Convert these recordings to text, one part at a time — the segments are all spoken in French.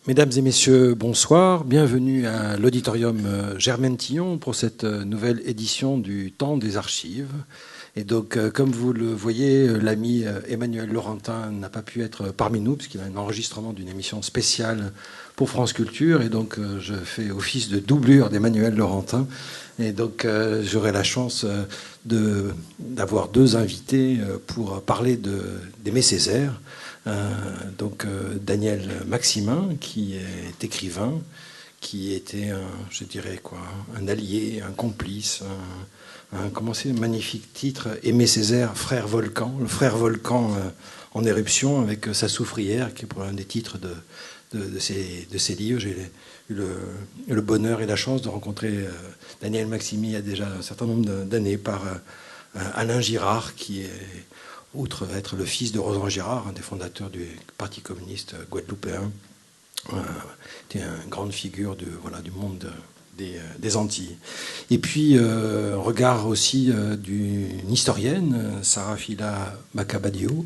Mesdames et messieurs, bonsoir. Bienvenue à l'auditorium Germaine-Tillon pour cette nouvelle édition du Temps des Archives. Et donc, comme vous le voyez, l'ami Emmanuel Laurentin n'a pas pu être parmi nous, puisqu'il a un enregistrement d'une émission spéciale pour France Culture. Et donc, je fais office de doublure d'Emmanuel Laurentin. Et donc, j'aurai la chance d'avoir deux invités pour parler d'Aimé Césaire. Donc Daniel Maximin, qui est écrivain, qui était un allié, un complice, comment c'est, magnifique titre, Aimé Césaire, frère Volcan, le frère Volcan en éruption avec sa soufrière, qui est pour un des titres de ces livres. J'ai eu le bonheur et la chance de rencontrer Daniel Maximin il y a déjà un certain nombre d'années par Alain Girard, qui est, outre être le fils de Rosan Girard, un des fondateurs du Parti communiste guadeloupéen, était une grande figure du monde des Antilles. Et puis, regard aussi d'une historienne, Sarah Fila Macabadio,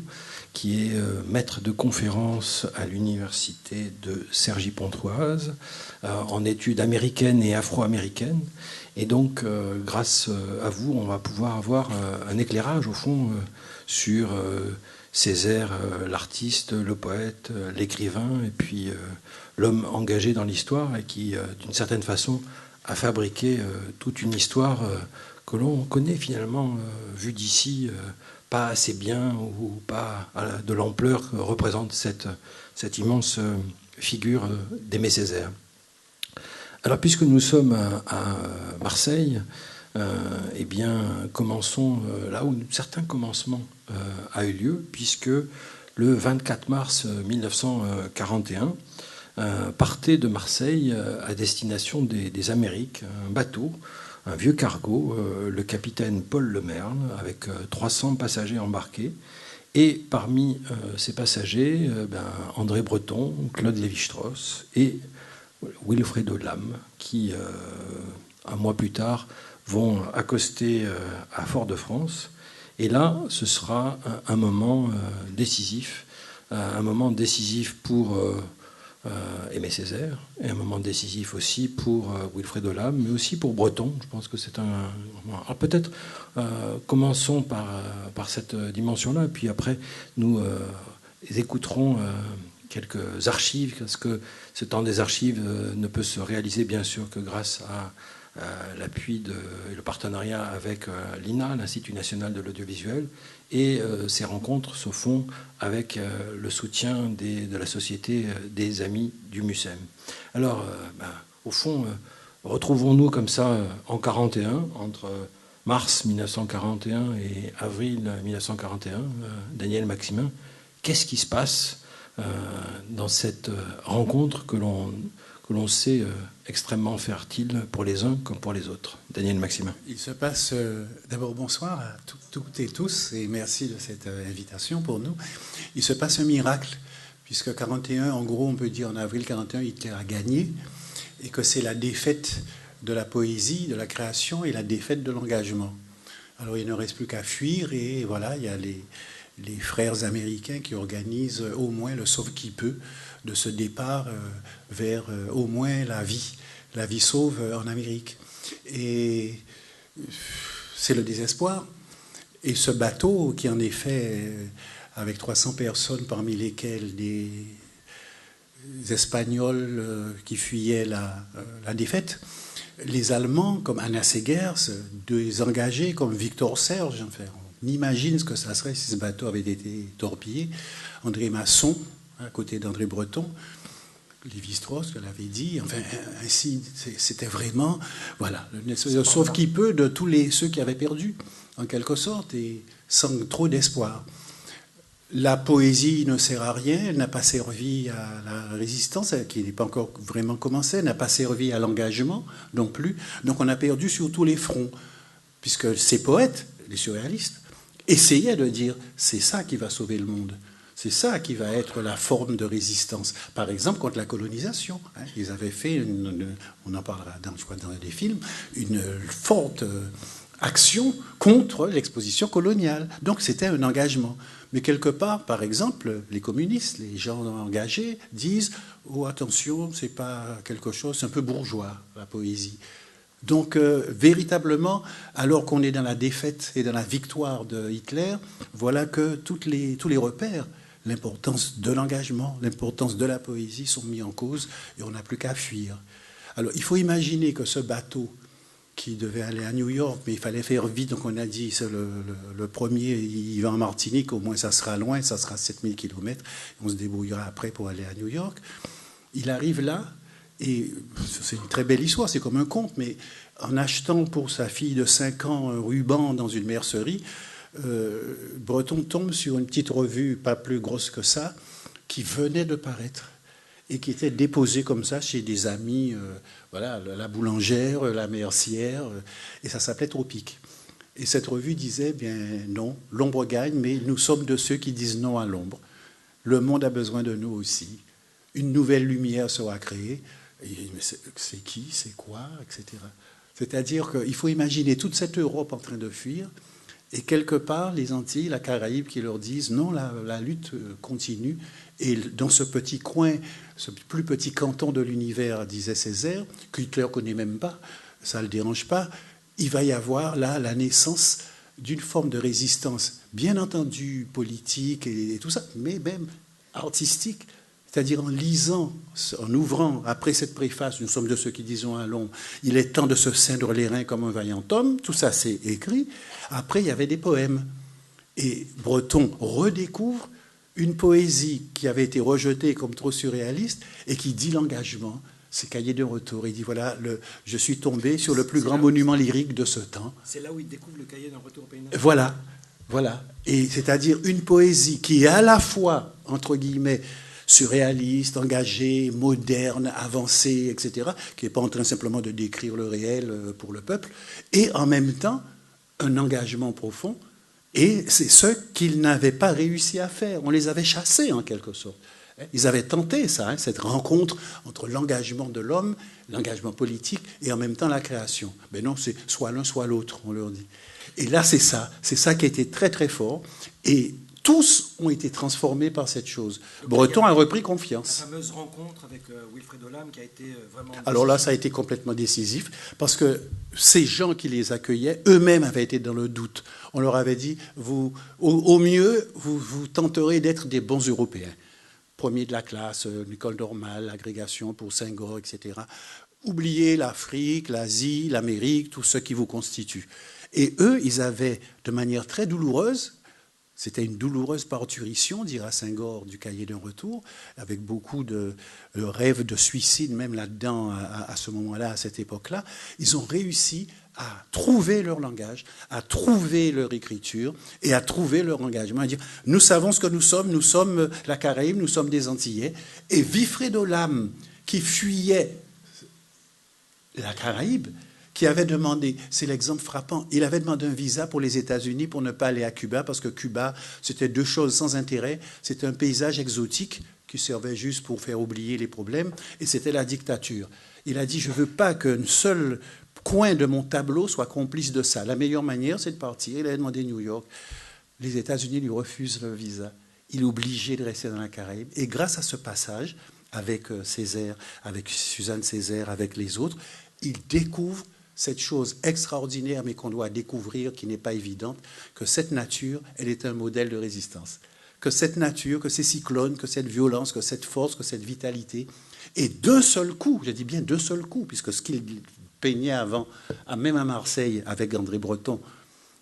qui est maître de conférence à l'université de Cergy-Pontoise en études américaines et afro-américaines. Et donc, grâce à vous, on va pouvoir avoir un éclairage, au fond, sur Césaire, l'artiste, le poète, l'écrivain, et puis l'homme engagé dans l'histoire et qui, d'une certaine façon, a fabriqué toute une histoire que l'on connaît finalement, vue d'ici, pas assez bien ou pas de l'ampleur que représente cette immense figure d'Aimé Césaire. Alors, puisque nous sommes à Marseille, eh bien, commençons là où un certain commencement a eu lieu, puisque le 24 mars 1941, partait de Marseille à destination des Amériques un bateau, un vieux cargo, le capitaine Paul Lemerle, avec 300 passagers embarqués. Et parmi ces passagers, André Breton, Claude Lévi-Strauss et Wilfredo Lam, qui, un mois plus tard, vont accoster à Fort-de-France. Et là, ce sera un moment décisif pour Aimé Césaire, et un moment décisif aussi pour Wilfredo Lam, mais aussi pour Breton. Je pense que c'est un... Alors peut-être commençons par cette dimension-là, puis après nous écouterons quelques archives, parce que ce temps des archives ne peut se réaliser bien sûr que grâce à l'appui et le partenariat avec l'INA, l'Institut national de l'audiovisuel, et ces rencontres se font avec le soutien de la Société des Amis du MUSEM. Alors, au fond, retrouvons-nous comme ça en 41, entre mars 1941 et avril 1941, Daniel Maximin. Qu'est-ce qui se passe dans cette rencontre que l'on sait extrêmement fertile pour les uns comme pour les autres? Daniel Maximin. Il se passe, d'abord bonsoir à toutes et tous, et merci de cette invitation pour nous. Il se passe un miracle, puisque 41, en gros, on peut dire en avril 41, Hitler a gagné, et que c'est la défaite de la poésie, de la création, et la défaite de l'engagement. Alors il ne reste plus qu'à fuir, et voilà, il y a les frères américains qui organisent au moins le sauve-qui-peut de ce départ vers au moins la vie sauve en Amérique. Et c'est le désespoir. Et ce bateau qui, en effet, avec 300 personnes, parmi lesquelles des Espagnols qui fuyaient la défaite, les Allemands comme Anna Segers, des engagés comme Victor Serge, enfin, on imagine ce que ça serait si ce bateau avait été torpillé. André Masson, à côté d'André Breton, Lévi-Strauss, je l'avais dit, enfin, ainsi, c'était vraiment, voilà, le sauve-qui-peut de tous ceux qui avaient perdu, en quelque sorte, et sans trop d'espoir. La poésie ne sert à rien, elle n'a pas servi à la résistance, qui n'est pas encore vraiment commencée, elle n'a pas servi à l'engagement non plus, donc on a perdu sur tous les fronts, puisque ces poètes, les surréalistes, essayaient de dire, c'est ça qui va sauver le monde. C'est ça qui va être la forme de résistance. Par exemple, contre la colonisation. Ils avaient fait, on en parlera dans des films, une forte action contre l'exposition coloniale. Donc c'était un engagement. Mais quelque part, par exemple, les communistes, les gens engagés, disent « Oh, attention, c'est pas quelque chose, c'est un peu bourgeois, la poésie ». Donc, véritablement, alors qu'on est dans la défaite et dans la victoire de Hitler, voilà que tous les repères, l'importance de l'engagement, l'importance de la poésie sont mis en cause et on n'a plus qu'à fuir. Alors, il faut imaginer que ce bateau qui devait aller à New York, mais il fallait faire vite, donc on a dit, c'est le premier, il va en Martinique, au moins ça sera loin, ça sera 7000 km, on se débrouillera après pour aller à New York. Il arrive là, et c'est une très belle histoire, c'est comme un conte, mais en achetant pour sa fille de 5 ans un ruban dans une mercerie, Breton tombe sur une petite revue, pas plus grosse que ça, qui venait de paraître et qui était déposée comme ça chez des amis, voilà, la boulangère, la mercière, et ça s'appelait Tropique. Et cette revue disait, bien non, l'ombre gagne, mais nous sommes de ceux qui disent non à l'ombre. Le monde a besoin de nous aussi. Une nouvelle lumière sera créée. Et, mais c'est qui, c'est quoi, etc. C'est-à-dire qu'il faut imaginer toute cette Europe en train de fuir, et quelque part, les Antilles, la Caraïbe, qui leur disent non, la lutte continue. Et dans ce petit coin, ce plus petit canton de l'univers, disait Césaire, qu'Hitler ne connaît même pas, ça ne le dérange pas, il va y avoir là la naissance d'une forme de résistance, bien entendu politique et tout ça, mais même artistique. C'est-à-dire en lisant, en ouvrant, après cette préface, nous sommes de ceux qui disons à l'ombre, il est temps de se ceindre les reins comme un vaillant homme, tout ça c'est écrit. Après, il y avait des poèmes. Et Breton redécouvre une poésie qui avait été rejetée comme trop surréaliste et qui dit l'engagement, ses cahiers de retour. Il dit, voilà, je suis tombé sur le plus grand monument lyrique de ce temps. C'est là où il découvre le cahier d'un retour au pays. Voilà, voilà. Et c'est-à-dire une poésie qui est à la fois, entre guillemets, surréaliste, engagé, moderne, avancé, etc., qui n'est pas en train simplement de décrire le réel pour le peuple, et en même temps un engagement profond, et c'est ce qu'ils n'avaient pas réussi à faire. On les avait chassés en quelque sorte. Ils avaient tenté ça, cette rencontre entre l'engagement de l'homme, l'engagement politique, et en même temps la création. Mais non, c'est soit l'un, soit l'autre, on leur dit. Et là, c'est ça qui a été très très fort, et tous ont été transformés par cette chose. Breton a repris confiance. La fameuse rencontre avec Wilfrid Olam qui a été vraiment... Alors là, ça a été complètement décisif, parce que ces gens qui les accueillaient, eux-mêmes avaient été dans le doute. On leur avait dit, au mieux, vous tenterez d'être des bons Européens. Premier de la classe, l'école normale, l'agrégation pour Senghor, etc. Oubliez l'Afrique, l'Asie, l'Amérique, tout ce qui vous constitue. Et eux, ils avaient, de manière très douloureuse, c'était une douloureuse parturition, dira Senghor, du cahier d'un retour, avec beaucoup de rêves de suicide, même là-dedans, à ce moment-là, à cette époque-là. Ils ont réussi à trouver leur langage, à trouver leur écriture et à trouver leur engagement, à dire nous savons ce que nous sommes la Caraïbe, nous sommes des Antillais. Et Wilfrid Olam, qui fuyait la Caraïbe, qui avait demandé, c'est l'exemple frappant, il avait demandé un visa pour les États-Unis pour ne pas aller à Cuba, parce que Cuba, c'était deux choses sans intérêt. C'était un paysage exotique qui servait juste pour faire oublier les problèmes, et c'était la dictature. Il a dit, je ne veux pas qu'un seul coin de mon tableau soit complice de ça. La meilleure manière, c'est de partir. Il a demandé New York. Les États-Unis lui refusent le visa. Il est obligé de rester dans la Caraïbe. Et grâce à ce passage, avec Césaire, avec Suzanne Césaire, avec les autres, il découvre cette chose extraordinaire, mais qu'on doit découvrir, qui n'est pas évidente, que cette nature, elle est un modèle de résistance. Que cette nature, que ces cyclones, que cette violence, que cette force, que cette vitalité, et d'un seul coup, je dis bien d'un seul coup, puisque ce qu'il peignait avant, même à Marseille, avec André Breton,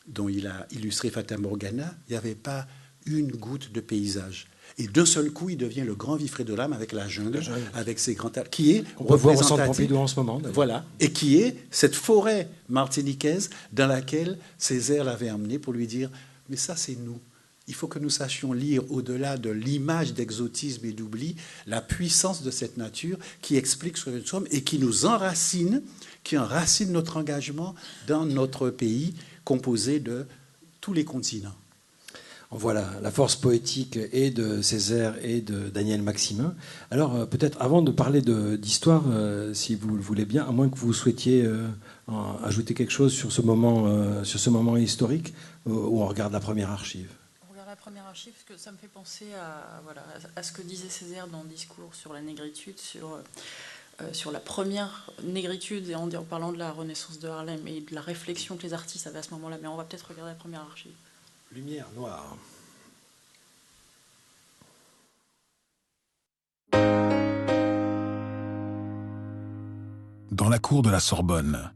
dont il a illustré Fata Morgana, il n'y avait pas une goutte de paysage. Et d'un seul coup, il devient le grand Wilfrid Olam avec la jungle, avec ses grands arbres, qui est on peut voir au Centre Pompidou en ce moment. Voilà, et qui est cette forêt martiniquaise dans laquelle Césaire l'avait emmené pour lui dire « Mais ça, c'est nous. Il faut que nous sachions lire au-delà de l'image d'exotisme et d'oubli la puissance de cette nature qui explique ce que nous sommes et qui nous enracine, qui enracine notre engagement dans notre pays composé de tous les continents. » Voilà, la force poétique et de Césaire et de Daniel Maximin. Alors peut-être avant de parler d'histoire, si vous le voulez bien, à moins que vous souhaitiez ajouter quelque chose sur ce moment historique, où on regarde la première archive. On regarde la première archive, parce que ça me fait penser à ce que disait Césaire dans le discours sur la négritude, sur la première négritude, et en parlant de la Renaissance de Harlem et de la réflexion que les artistes avaient à ce moment-là. Mais on va peut-être regarder la première archive. Lumière noire. Dans la cour de la Sorbonne,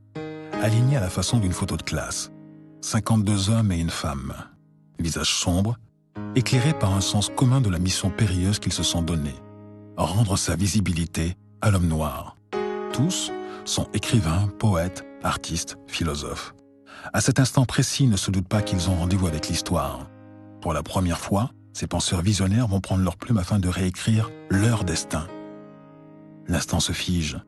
alignés à la façon d'une photo de classe, 52 hommes et une femme, visage sombre, éclairés par un sens commun de la mission périlleuse qu'ils se sont donnée, rendre sa visibilité à l'homme noir. Tous sont écrivains, poètes, artistes, philosophes. À cet instant précis, ils ne se doutent pas qu'ils ont rendez-vous avec l'histoire. Pour la première fois, ces penseurs visionnaires vont prendre leur plume afin de réécrire leur destin. L'instant se fige.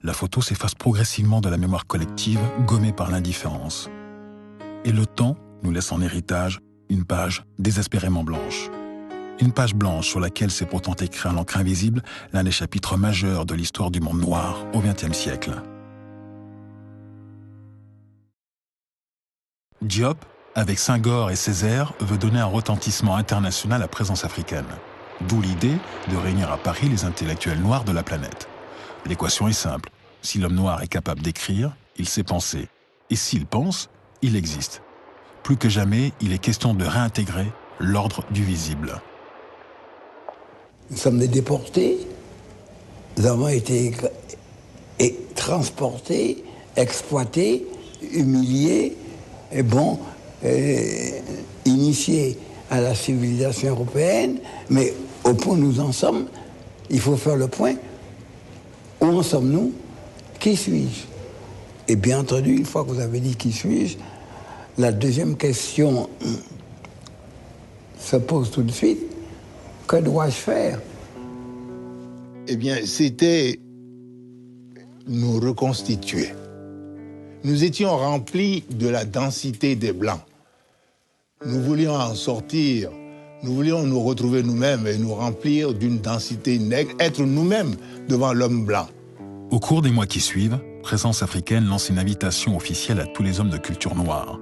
La photo s'efface progressivement de la mémoire collective, gommée par l'indifférence. Et le temps nous laisse en héritage une page désespérément blanche. Une page blanche sur laquelle s'est pourtant écrit à l'encre invisible l'un des chapitres majeurs de l'histoire du monde noir au XXe siècle. Diop, avec Senghor et Césaire, veut donner un retentissement international à la présence africaine. D'où l'idée de réunir à Paris les intellectuels noirs de la planète. L'équation est simple. Si l'homme noir est capable d'écrire, il sait penser. Et s'il pense, il existe. Plus que jamais, il est question de réintégrer l'ordre du visible. Nous sommes des déportés. Nous avons été transportés, exploités, humiliés, initiés à la civilisation européenne. Mais au point où nous en sommes, il faut faire le point. Où en sommes-nous? Qui suis-je? Et bien entendu, une fois que vous avez dit qui suis-je, la deuxième question se pose tout de suite. Que dois-je faire? Eh bien, c'était nous reconstituer. Nous étions remplis de la densité des Blancs. Nous voulions en sortir. Nous voulions nous retrouver nous-mêmes et nous remplir d'une densité nègre, être nous-mêmes devant l'homme blanc. Au cours des mois qui suivent, Présence africaine lance une invitation officielle à tous les hommes de culture noire.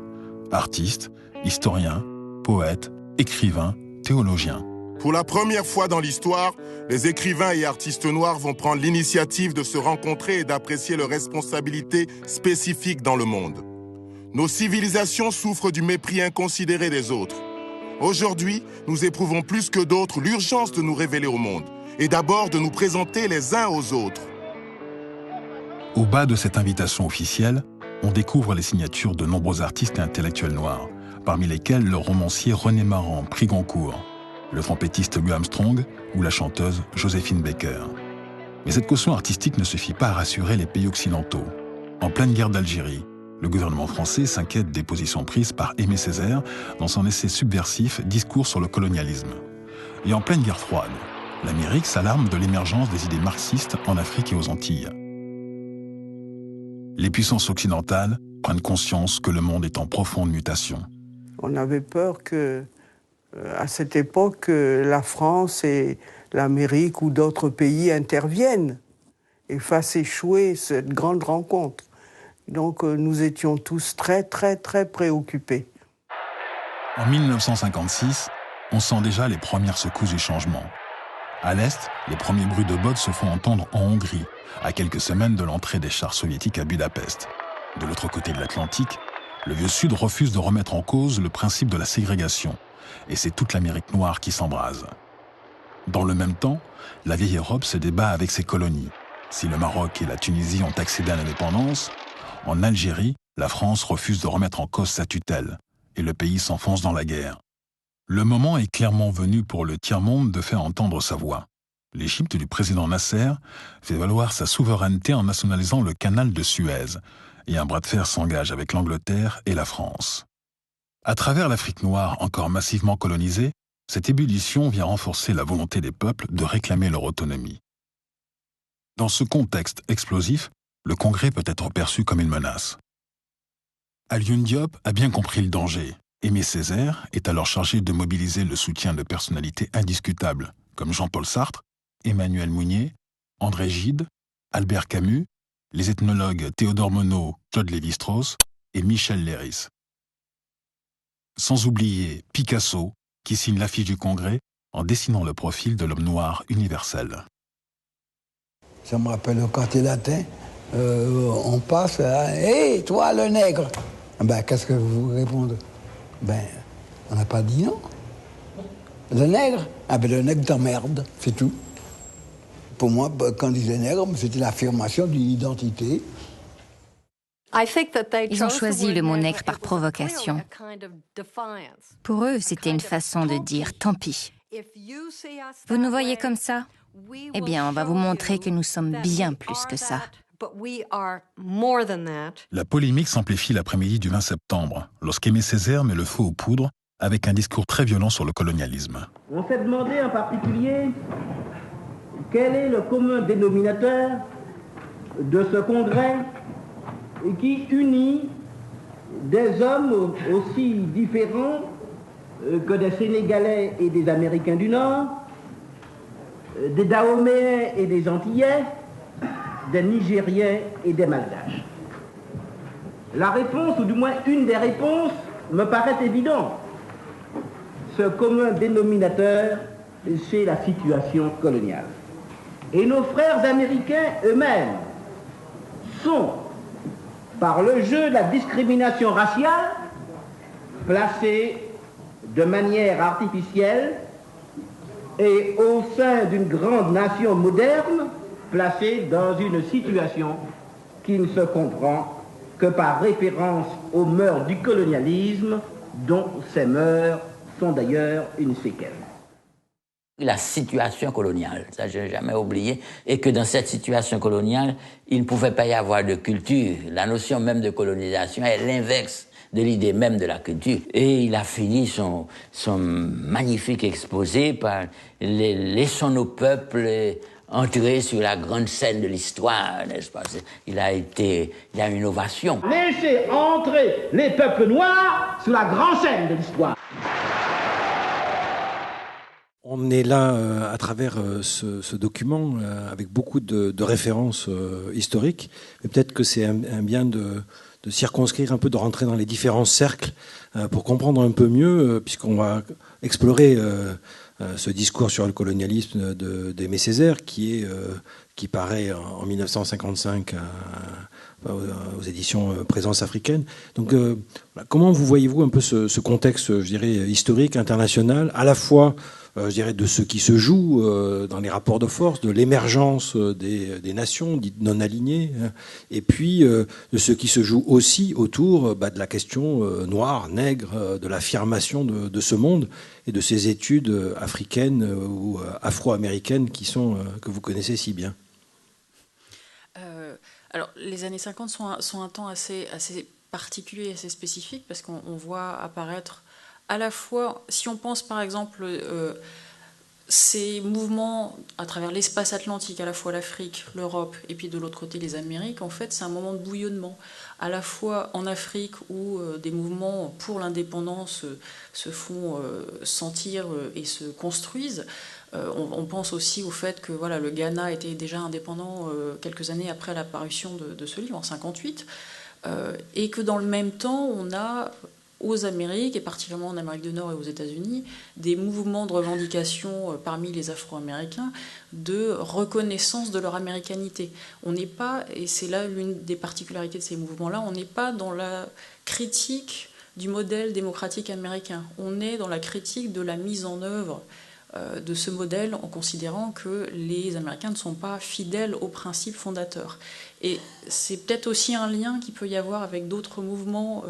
Artistes, historiens, poètes, écrivains, théologiens. Pour la première fois dans l'histoire, les écrivains et artistes noirs vont prendre l'initiative de se rencontrer et d'apprécier leurs responsabilités spécifiques dans le monde. Nos civilisations souffrent du mépris inconsidéré des autres. Aujourd'hui, nous éprouvons plus que d'autres l'urgence de nous révéler au monde et d'abord de nous présenter les uns aux autres. Au bas de cette invitation officielle, on découvre les signatures de nombreux artistes et intellectuels noirs, parmi lesquels le romancier René Maran, prix Goncourt, le trompettiste Louis Armstrong ou la chanteuse Joséphine Baker. Mais cette caution artistique ne suffit pas à rassurer les pays occidentaux. En pleine guerre d'Algérie, le gouvernement français s'inquiète des positions prises par Aimé Césaire dans son essai subversif « Discours sur le colonialisme ». Et en pleine guerre froide, l'Amérique s'alarme de l'émergence des idées marxistes en Afrique et aux Antilles. Les puissances occidentales prennent conscience que le monde est en profonde mutation. On avait peur que, à cette époque, la France et l'Amérique ou d'autres pays interviennent et fassent échouer cette grande rencontre. Donc nous étions tous très, très, très préoccupés. En 1956, on sent déjà les premières secousses du changement. À l'Est, les premiers bruits de bottes se font entendre en Hongrie, à quelques semaines de l'entrée des chars soviétiques à Budapest. De l'autre côté de l'Atlantique, le Vieux Sud refuse de remettre en cause le principe de la ségrégation, et c'est toute l'Amérique noire qui s'embrase. Dans le même temps, la vieille Europe se débat avec ses colonies. Si le Maroc et la Tunisie ont accédé à l'indépendance, en Algérie, la France refuse de remettre en cause sa tutelle, et le pays s'enfonce dans la guerre. Le moment est clairement venu pour le tiers-monde de faire entendre sa voix. L'Égypte du président Nasser fait valoir sa souveraineté en nationalisant le canal de Suez, et un bras de fer s'engage avec l'Angleterre et la France. À travers l'Afrique noire encore massivement colonisée, cette ébullition vient renforcer la volonté des peuples de réclamer leur autonomie. Dans ce contexte explosif, le Congrès peut être perçu comme une menace. Alioune Diop a bien compris le danger. Aimé Césaire est alors chargé de mobiliser le soutien de personnalités indiscutables, comme Jean-Paul Sartre, Emmanuel Mounier, André Gide, Albert Camus, les ethnologues Théodore Monod, Claude Lévi-Strauss et Michel Leiris. Sans oublier Picasso, qui signe l'affiche du Congrès en dessinant le profil de l'homme noir universel. Ça me rappelle au quartier latin, on passe, hé, toi le nègre. Ben, qu'est-ce que vous répondez? Ben, on n'a pas dit non. Le nègre? Ah ben le nègre t'emmerde, c'est tout. Pour moi, quand on disait nègre, c'était l'affirmation d'une identité. Ils ont choisi le mot nègre par provocation. Pour eux, c'était une façon de dire « tant pis ». Vous nous voyez comme ça? Eh bien, on va vous montrer que nous sommes bien plus que ça. La polémique s'amplifie l'après-midi du 20 septembre, lorsqu'Aimé Césaire met le feu aux poudres avec un discours très violent sur le colonialisme. On s'est demandé en particulier quel est le commun dénominateur de ce congrès qui unit des hommes aussi différents que des Sénégalais et des Américains du Nord, des Dahoméens et des Antillais, des Nigériens et des Malgaches. La réponse, ou du moins une des réponses, me paraît évidente. Ce commun dénominateur, c'est la situation coloniale. Et nos frères américains eux-mêmes sont, par le jeu de la discrimination raciale, placés de manière artificielle et au sein d'une grande nation moderne, placés dans une situation qui ne se comprend que par référence aux mœurs du colonialisme, dont ces mœurs sont d'ailleurs une séquelle. La situation coloniale, ça je n'ai jamais oublié, et que dans cette situation coloniale, il ne pouvait pas y avoir de culture. La notion même de colonisation est l'inverse de l'idée même de la culture. Et il a fini son magnifique exposé par « Laissons nos peuples entrer sur la grande scène de l'histoire », n'est-ce pas? Il a une ovation. Laissez entrer les peuples noirs sur la grande scène de l'histoire. On est là à travers ce document avec beaucoup de références historiques. Mais peut-être que c'est un bien de circonscrire un peu, de rentrer dans les différents cercles pour comprendre un peu mieux, puisqu'on va explorer ce discours sur le colonialisme d'Aimé Césaire qui paraît en 1955 aux éditions Présence africaine. Donc, comment vous voyez-vous un peu ce contexte, je dirais, historique, international, à la fois je dirais, de ce qui se joue dans les rapports de force, de l'émergence des nations dites non alignées, et puis de ce qui se joue aussi autour de la question noire, nègre, de l'affirmation de ce monde et de ces études africaines ou afro-américaines que vous connaissez si bien. Alors, les années 50 sont un temps assez particulier, assez spécifique, parce qu'on voit apparaître à la fois, si on pense par exemple ces mouvements à travers l'espace atlantique, à la fois l'Afrique, l'Europe et puis de l'autre côté les Amériques, en fait c'est un moment de bouillonnement, à la fois en Afrique où des mouvements pour l'indépendance se font sentir et se construisent. On pense aussi au fait que voilà, le Ghana était déjà indépendant quelques années après la parution de ce livre, en 1958, et que dans le même temps on a aux Amériques, et particulièrement en Amérique du Nord et aux États-Unis, des mouvements de revendication parmi les Afro-Américains de reconnaissance de leur américanité. On n'est pas, et c'est là l'une des particularités de ces mouvements-là, on n'est pas dans la critique du modèle démocratique américain. On est dans la critique de la mise en œuvre de ce modèle en considérant que les Américains ne sont pas fidèles aux principes fondateurs. Et c'est peut-être aussi un lien qu'il peut y avoir avec d'autres mouvements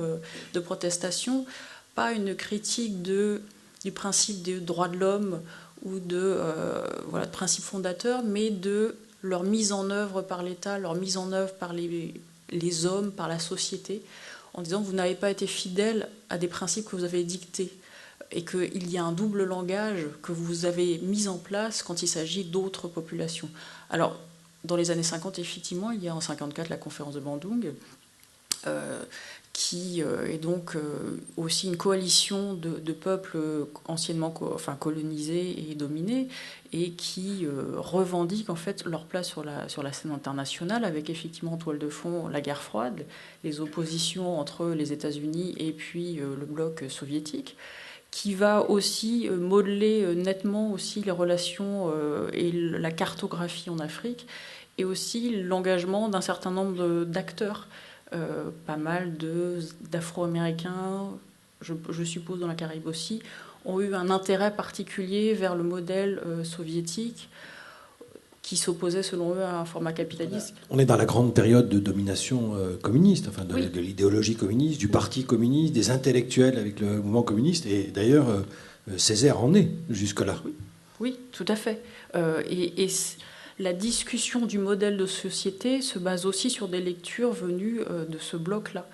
de protestation, pas une critique du principe des droits de l'homme ou de principes fondateurs, mais de leur mise en œuvre par l'État, leur mise en œuvre par les hommes, par la société, en disant que vous n'avez pas été fidèle à des principes que vous avez dictés, et qu'il y a un double langage que vous avez mis en place quand il s'agit d'autres populations. Alors, dans les années 50, effectivement, il y a en 54 la conférence de Bandung, qui est donc aussi une coalition de peuples anciennement colonisés et dominés, et qui revendiquent en fait leur place sur la scène internationale, avec effectivement en toile de fond la guerre froide, les oppositions entre les États-Unis et puis le bloc soviétique, qui va aussi modeler nettement aussi les relations et la cartographie en Afrique, et aussi l'engagement d'un certain nombre d'acteurs. Pas mal d'Afro-Américains, je suppose dans la Caraïbe aussi, ont eu un intérêt particulier vers le modèle soviétique qui s'opposait selon eux à un format capitaliste. On est dans la grande période de domination communiste, enfin de l'idéologie communiste, du parti communiste, des intellectuels avec le mouvement communiste, et d'ailleurs Césaire en est jusque-là. Oui, tout à fait. Et la discussion du modèle de société se base aussi sur des lectures venues de ce bloc-là,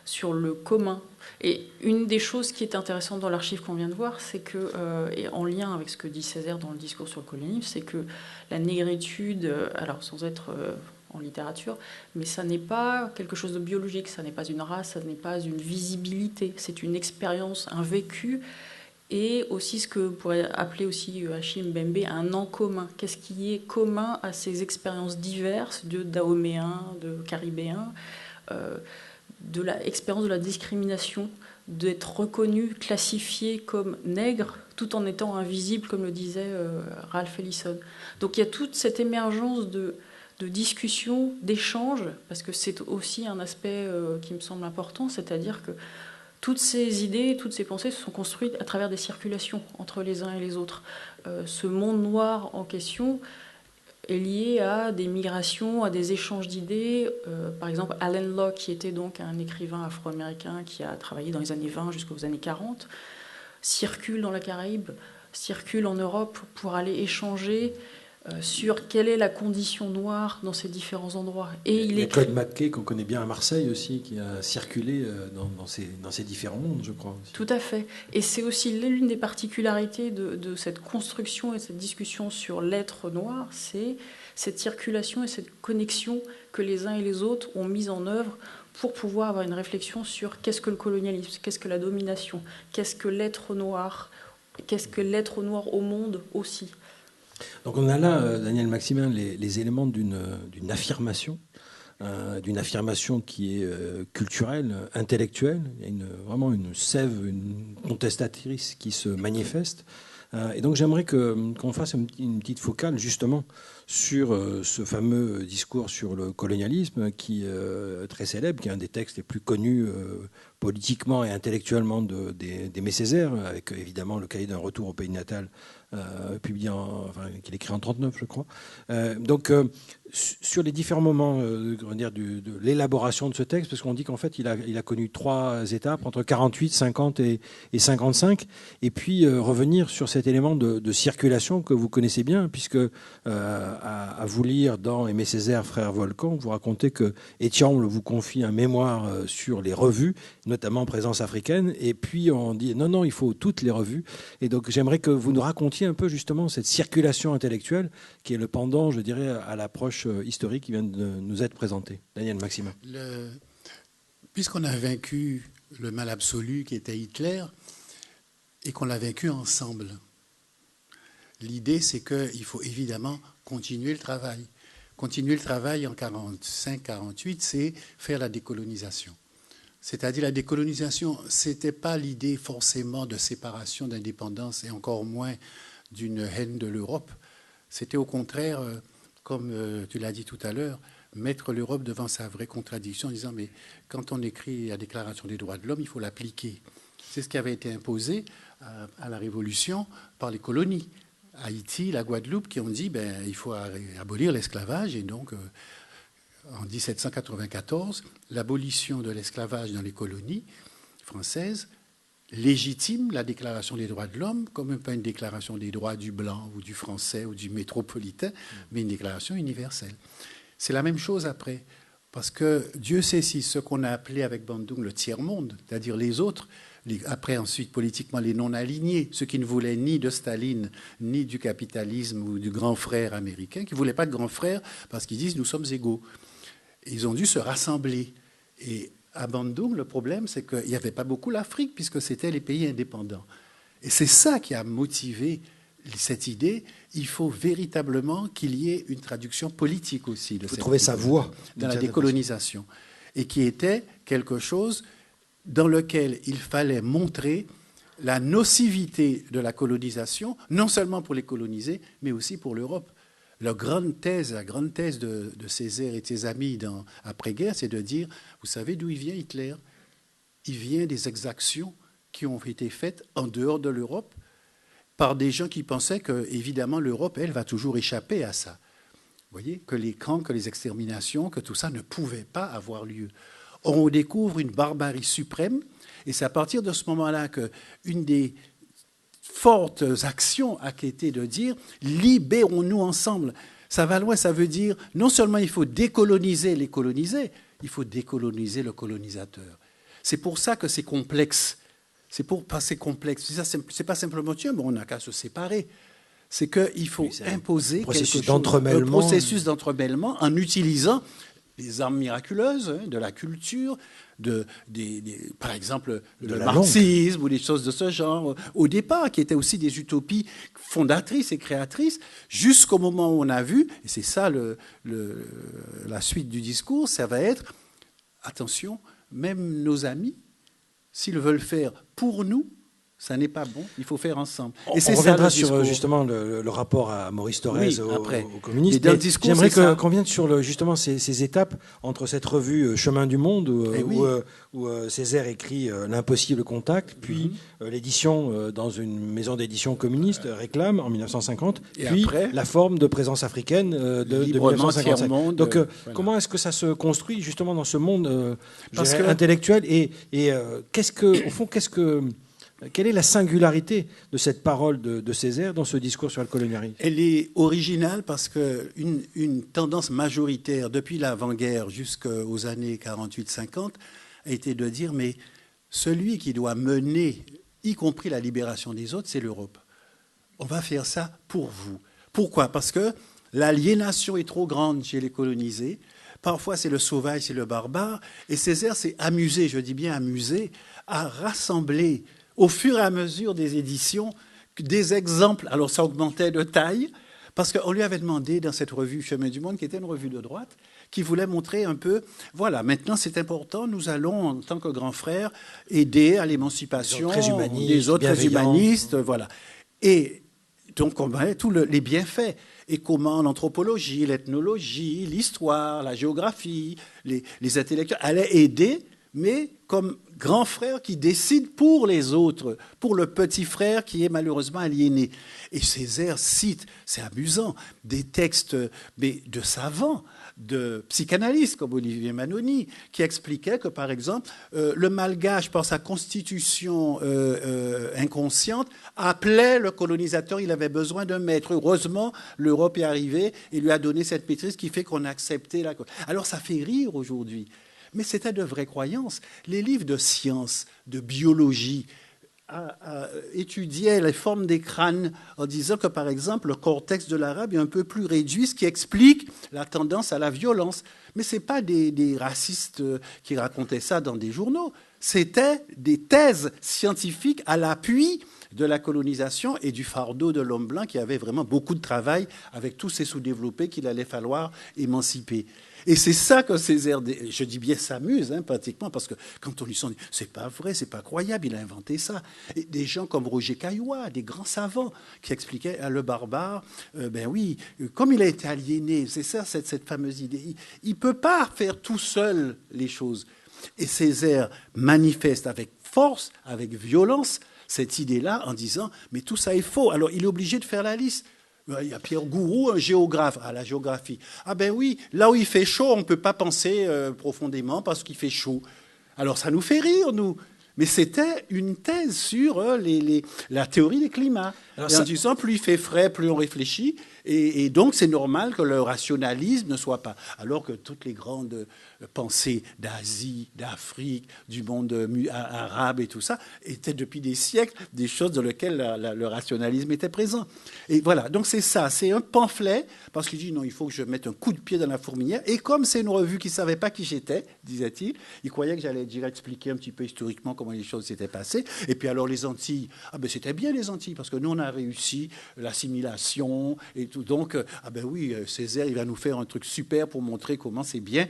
sur le commun. Et une des choses qui est intéressante dans l'archive qu'on vient de voir, c'est que, et en lien avec ce que dit Césaire dans le discours sur le colonialisme, c'est que la négritude, alors sans être en littérature, mais ça n'est pas quelque chose de biologique, ça n'est pas une race, ça n'est pas une visibilité, c'est une expérience, un vécu, et aussi ce que vous pourrait appeler aussi Achille Mbembe un en commun. Qu'est-ce qui est commun à ces expériences diverses de Dahoméens, de Caribéens, de l'expérience de la discrimination, d'être reconnu, classifié comme nègre, tout en étant invisible, comme le disait Ralph Ellison. Donc il y a toute cette émergence de discussion, d'échange, parce que c'est aussi un aspect qui me semble important, c'est-à-dire que toutes ces idées, toutes ces pensées se sont construites à travers des circulations entre les uns et les autres. Ce monde noir en question est lié à des migrations, à des échanges d'idées. Par exemple, Allen Locke, qui était donc un écrivain afro-américain qui a travaillé dans les années 20 jusqu'aux années 40, circule dans la Caraïbe, circule en Europe pour aller échanger sur quelle est la condition noire dans ces différents endroits. Et il y a Claude McKay, qu'on connaît bien à Marseille aussi, qui a circulé dans ces différents mondes, je crois. Aussi. Tout à fait. Et c'est aussi l'une des particularités de cette construction et de cette discussion sur l'être noir, c'est cette circulation et cette connexion que les uns et les autres ont mise en œuvre pour pouvoir avoir une réflexion sur qu'est-ce que le colonialisme, qu'est-ce que la domination, qu'est-ce que l'être noir au monde aussi. Donc on a là, Daniel Maximin, les éléments d'une affirmation qui est culturelle, intellectuelle. Il y a vraiment une sève, une contestatrice qui se manifeste. Et donc j'aimerais qu'on fasse une petite focale justement sur ce fameux discours sur le colonialisme qui est très célèbre, qui est un des textes les plus connus politiquement et intellectuellement d'Aimé Césaire, avec évidemment le cahier d'un retour au pays natal, publié qu'il écrit en 1939, je crois. Donc, sur les différents moments de l'élaboration de ce texte, parce qu'on dit qu'en fait, il a connu 3 étapes, entre 48, 50 et 55, et puis revenir sur cet élément de circulation que vous connaissez bien, puisque à vous lire dans Aimé Césaire, Frère Volcan, vous racontez que Etienne vous confie un mémoire sur les revues, notamment Présence africaine, et puis on dit non, il faut toutes les revues. Et donc j'aimerais que vous nous racontiez un peu justement cette circulation intellectuelle qui est le pendant, je dirais, à l'approche historique qui vient de nous être présentée. Daniel Maximin. Puisqu'on a vaincu le mal absolu qui était Hitler et qu'on l'a vaincu ensemble, l'idée c'est qu'il faut évidemment continuer le travail. Continuer le travail en 45-48, c'est faire la décolonisation. C'est-à-dire la décolonisation, ce n'était pas l'idée forcément de séparation, d'indépendance et encore moins d'une haine de l'Europe. C'était au contraire, comme tu l'as dit tout à l'heure, mettre l'Europe devant sa vraie contradiction en disant mais quand on écrit la Déclaration des droits de l'homme, il faut l'appliquer. C'est ce qui avait été imposé à la Révolution par les colonies. Haïti, la Guadeloupe, qui ont dit il faut abolir l'esclavage et donc... En 1794, l'abolition de l'esclavage dans les colonies françaises légitime la Déclaration des droits de l'homme comme pas une déclaration des droits du blanc ou du français ou du métropolitain, mais une déclaration universelle. C'est la même chose après, parce que Dieu sait si ce qu'on a appelé avec Bandung le tiers-monde, c'est-à-dire les autres, après ensuite politiquement les non-alignés, ceux qui ne voulaient ni de Staline, ni du capitalisme ou du grand frère américain, qui ne voulaient pas de grand frère parce qu'ils disent nous sommes égaux. Ils ont dû se rassembler. Et à Bandung, le problème, c'est qu'il n'y avait pas beaucoup l'Afrique, puisque c'était les pays indépendants. Et c'est ça qui a motivé cette idée. Il faut véritablement qu'il y ait une traduction politique aussi. Il faut trouver sa voie dans la décolonisation. Et qui était quelque chose dans lequel il fallait montrer la nocivité de la colonisation, non seulement pour les colonisés, mais aussi pour l'Europe. La grande thèse de Césaire et de ses amis après-guerre, c'est de dire, vous savez d'où il vient Hitler? Il vient des exactions qui ont été faites en dehors de l'Europe par des gens qui pensaient que, évidemment, l'Europe, elle, va toujours échapper à ça. Vous voyez, que les camps, que les exterminations, que tout ça ne pouvait pas avoir lieu. Or, on découvre une barbarie suprême, et c'est à partir de ce moment-là qu'une des fortes actions a été de dire « libérons-nous ensemble ». Ça va loin, ça veut dire non seulement il faut décoloniser les colonisés, il faut décoloniser le colonisateur. C'est pour ça que c'est complexe. C'est complexe. C'est pas simplement « tiens, bon, on n'a qu'à se séparer ». C'est qu'il faut imposer un processus d'entremêlement en utilisant des armes miraculeuses, de la culture, par exemple le marxisme ou des choses de ce genre, au départ, qui étaient aussi des utopies fondatrices et créatrices, jusqu'au moment où on a vu, et c'est ça la suite du discours, ça va être, attention, même nos amis, s'ils veulent faire pour nous, ça n'est pas bon, il faut faire ensemble. Et on reviendra sur justement le rapport à Maurice Thorez, aux communistes. J'aimerais qu'on vienne sur justement ces étapes entre cette revue Chemin du Monde, où Césaire écrit L'impossible contact, puis l'édition dans une maison d'édition communiste, Réclame, en 1950, puis après, la forme de présence africaine de 1955. Donc voilà. Comment est-ce que ça se construit justement dans ce monde intellectuel et quelle est la singularité de cette parole de Césaire dans ce discours sur le colonialisme? Elle est originale parce qu'une tendance majoritaire depuis l'avant-guerre jusqu'aux années 48-50 a été de dire mais celui qui doit mener, y compris la libération des autres, c'est l'Europe. On va faire ça pour vous. Pourquoi? Parce que l'aliénation est trop grande chez les colonisés. Parfois, c'est le sauvage, c'est le barbare. Et Césaire s'est amusé, je dis bien amusé, à rassembler au fur et à mesure des éditions, des exemples. Alors, ça augmentait de taille, parce qu'on lui avait demandé dans cette revue Chemin du Monde, qui était une revue de droite, qui voulait montrer un peu, voilà, maintenant c'est important, nous allons, en tant que grands frères, aider à l'émancipation des autres humanistes, voilà. Et donc, on voyait tous les bienfaits. Et comment l'anthropologie, l'ethnologie, l'histoire, la géographie, les intellectuels allaient aider, mais comme grand frère qui décide pour les autres, pour le petit frère qui est malheureusement aliéné. Et Césaire cite, c'est amusant, des textes de savants, de psychanalystes comme Olivier Manoni, qui expliquaient que, par exemple, le malgache, par sa constitution inconsciente, appelait le colonisateur, il avait besoin d'un maître. Heureusement, l'Europe est arrivée et lui a donné cette maîtrise qui fait qu'on a accepté la... Alors ça fait rire aujourd'hui. Mais c'était de vraies croyances. Les livres de sciences, de biologie, étudiaient les formes des crânes en disant que, par exemple, le cortex de l'arabe est un peu plus réduit, ce qui explique la tendance à la violence. Mais ce n'est pas des racistes qui racontaient ça dans des journaux. C'était des thèses scientifiques à l'appui de la colonisation et du fardeau de l'homme blanc qui avait vraiment beaucoup de travail avec tous ces sous-développés qu'il allait falloir émanciper. Et c'est ça que Césaire, je dis bien s'amuse, pratiquement, parce que quand on lui dit « c'est pas vrai, c'est pas croyable, il a inventé ça ». Et des gens comme Roger Caillois, des grands savants, qui expliquaient à le barbare, ben oui, comme il a été aliéné, c'est ça cette fameuse idée, il ne peut pas faire tout seul les choses. Et Césaire manifeste avec force, avec violence, cette idée-là en disant « mais tout ça est faux ». Alors il est obligé de faire la liste. Il y a Pierre Gourou, un géographe. Ah, la géographie. Ah ben oui, là où il fait chaud, on ne peut pas penser profondément parce qu'il fait chaud. Alors ça nous fait rire, nous. Mais c'était une thèse sur la théorie des climats. Alors, en disant, plus il fait frais, plus on réfléchit. Et donc, c'est normal que le rationalisme ne soit pas. Alors que toutes les grandes pensées d'Asie, d'Afrique, du monde arabe et tout ça, étaient depuis des siècles des choses dans lesquelles le rationalisme était présent. Et voilà, donc c'est ça, c'est un pamphlet, parce qu'il dit non, il faut que je mette un coup de pied dans la fourmilière. Et comme c'est une revue qui ne savait pas qui j'étais, disait-il, il croyait que j'allais dire expliquer un petit peu historiquement comment les choses s'étaient passées. Et puis alors les Antilles, c'était bien les Antilles, parce que nous on a réussi l'assimilation et tout. Donc, oui, Césaire, il va nous faire un truc super pour montrer comment c'est bien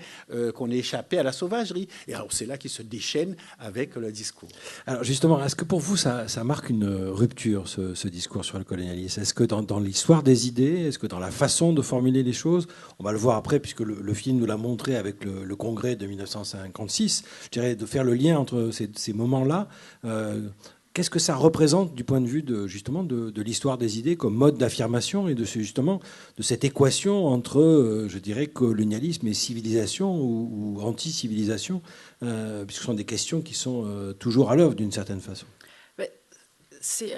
qu'on ait échappé à la sauvagerie. Et alors c'est là qu'il se déchaîne avec le discours. Alors justement, est-ce que pour vous ça marque une rupture, ce discours sur le colonialisme? Est-ce que dans l'histoire des idées, est-ce que dans la façon de formuler les choses, on va le voir après puisque le film nous l'a montré avec le congrès de 1956, je dirais de faire le lien entre ces moments-là, qu'est-ce que ça représente du point de vue de l'histoire des idées comme mode d'affirmation et de cette équation entre, je dirais, colonialisme et civilisation ou anti-civilisation, puisque ce sont des questions qui sont toujours à l'œuvre d'une certaine façon.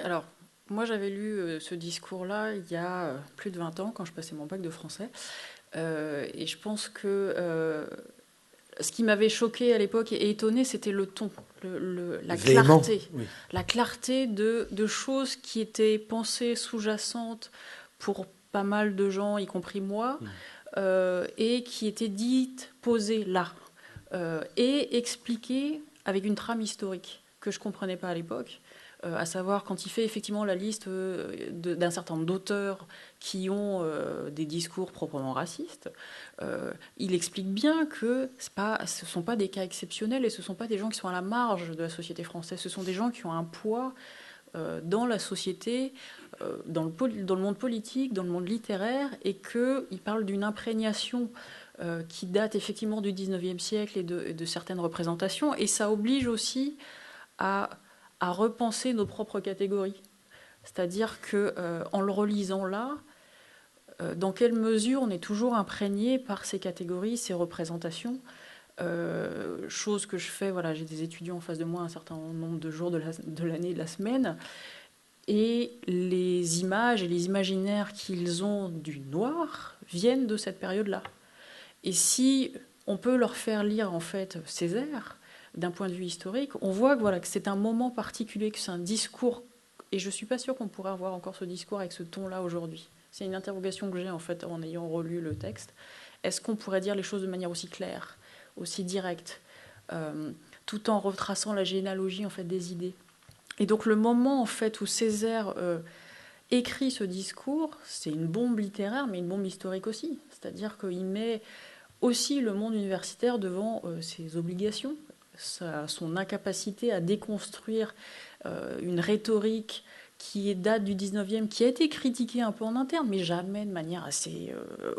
Alors, moi j'avais lu ce discours-là il y a plus de 20 ans quand je passais mon bac de français. Et je pense que ce qui m'avait choqué à l'époque et étonné, c'était le ton, la clarté. Oui. La clarté de choses qui étaient pensées sous-jacentes pour pas mal de gens, y compris moi, et qui étaient dites, posées là, et expliquées avec une trame historique que je ne comprenais pas à l'époque. À savoir quand il fait effectivement la liste d'un certain nombre d'auteurs qui ont des discours proprement racistes, il explique bien que ce ne sont pas des cas exceptionnels et ce ne sont pas des gens qui sont à la marge de la société française, ce sont des gens qui ont un poids dans la société, dans le monde politique, dans le monde littéraire, et qu'il parle d'une imprégnation qui date effectivement du 19e siècle et de certaines représentations, et ça oblige aussi à repenser nos propres catégories. C'est-à-dire qu'en le relisant là, dans quelle mesure on est toujours imprégné par ces catégories, ces représentations, chose que je fais, voilà, j'ai des étudiants en face de moi un certain nombre de jours de l'année, de la semaine, et les images et les imaginaires qu'ils ont du noir viennent de cette période-là. Et si on peut leur faire lire en fait Césaire, d'un point de vue historique, on voit que c'est un moment particulier, que c'est un discours, et je ne suis pas sûre qu'on pourrait avoir encore ce discours avec ce ton-là aujourd'hui. C'est une interrogation que j'ai en fait en ayant relu le texte. Est-ce qu'on pourrait dire les choses de manière aussi claire, aussi directe, tout en retraçant la généalogie en fait des idées? Et donc le moment en fait où Césaire écrit ce discours, c'est une bombe littéraire, mais une bombe historique aussi. C'est-à-dire qu'il met aussi le monde universitaire devant ses obligations, son incapacité à déconstruire une rhétorique qui date du 19e, qui a été critiquée un peu en interne, mais jamais de manière assez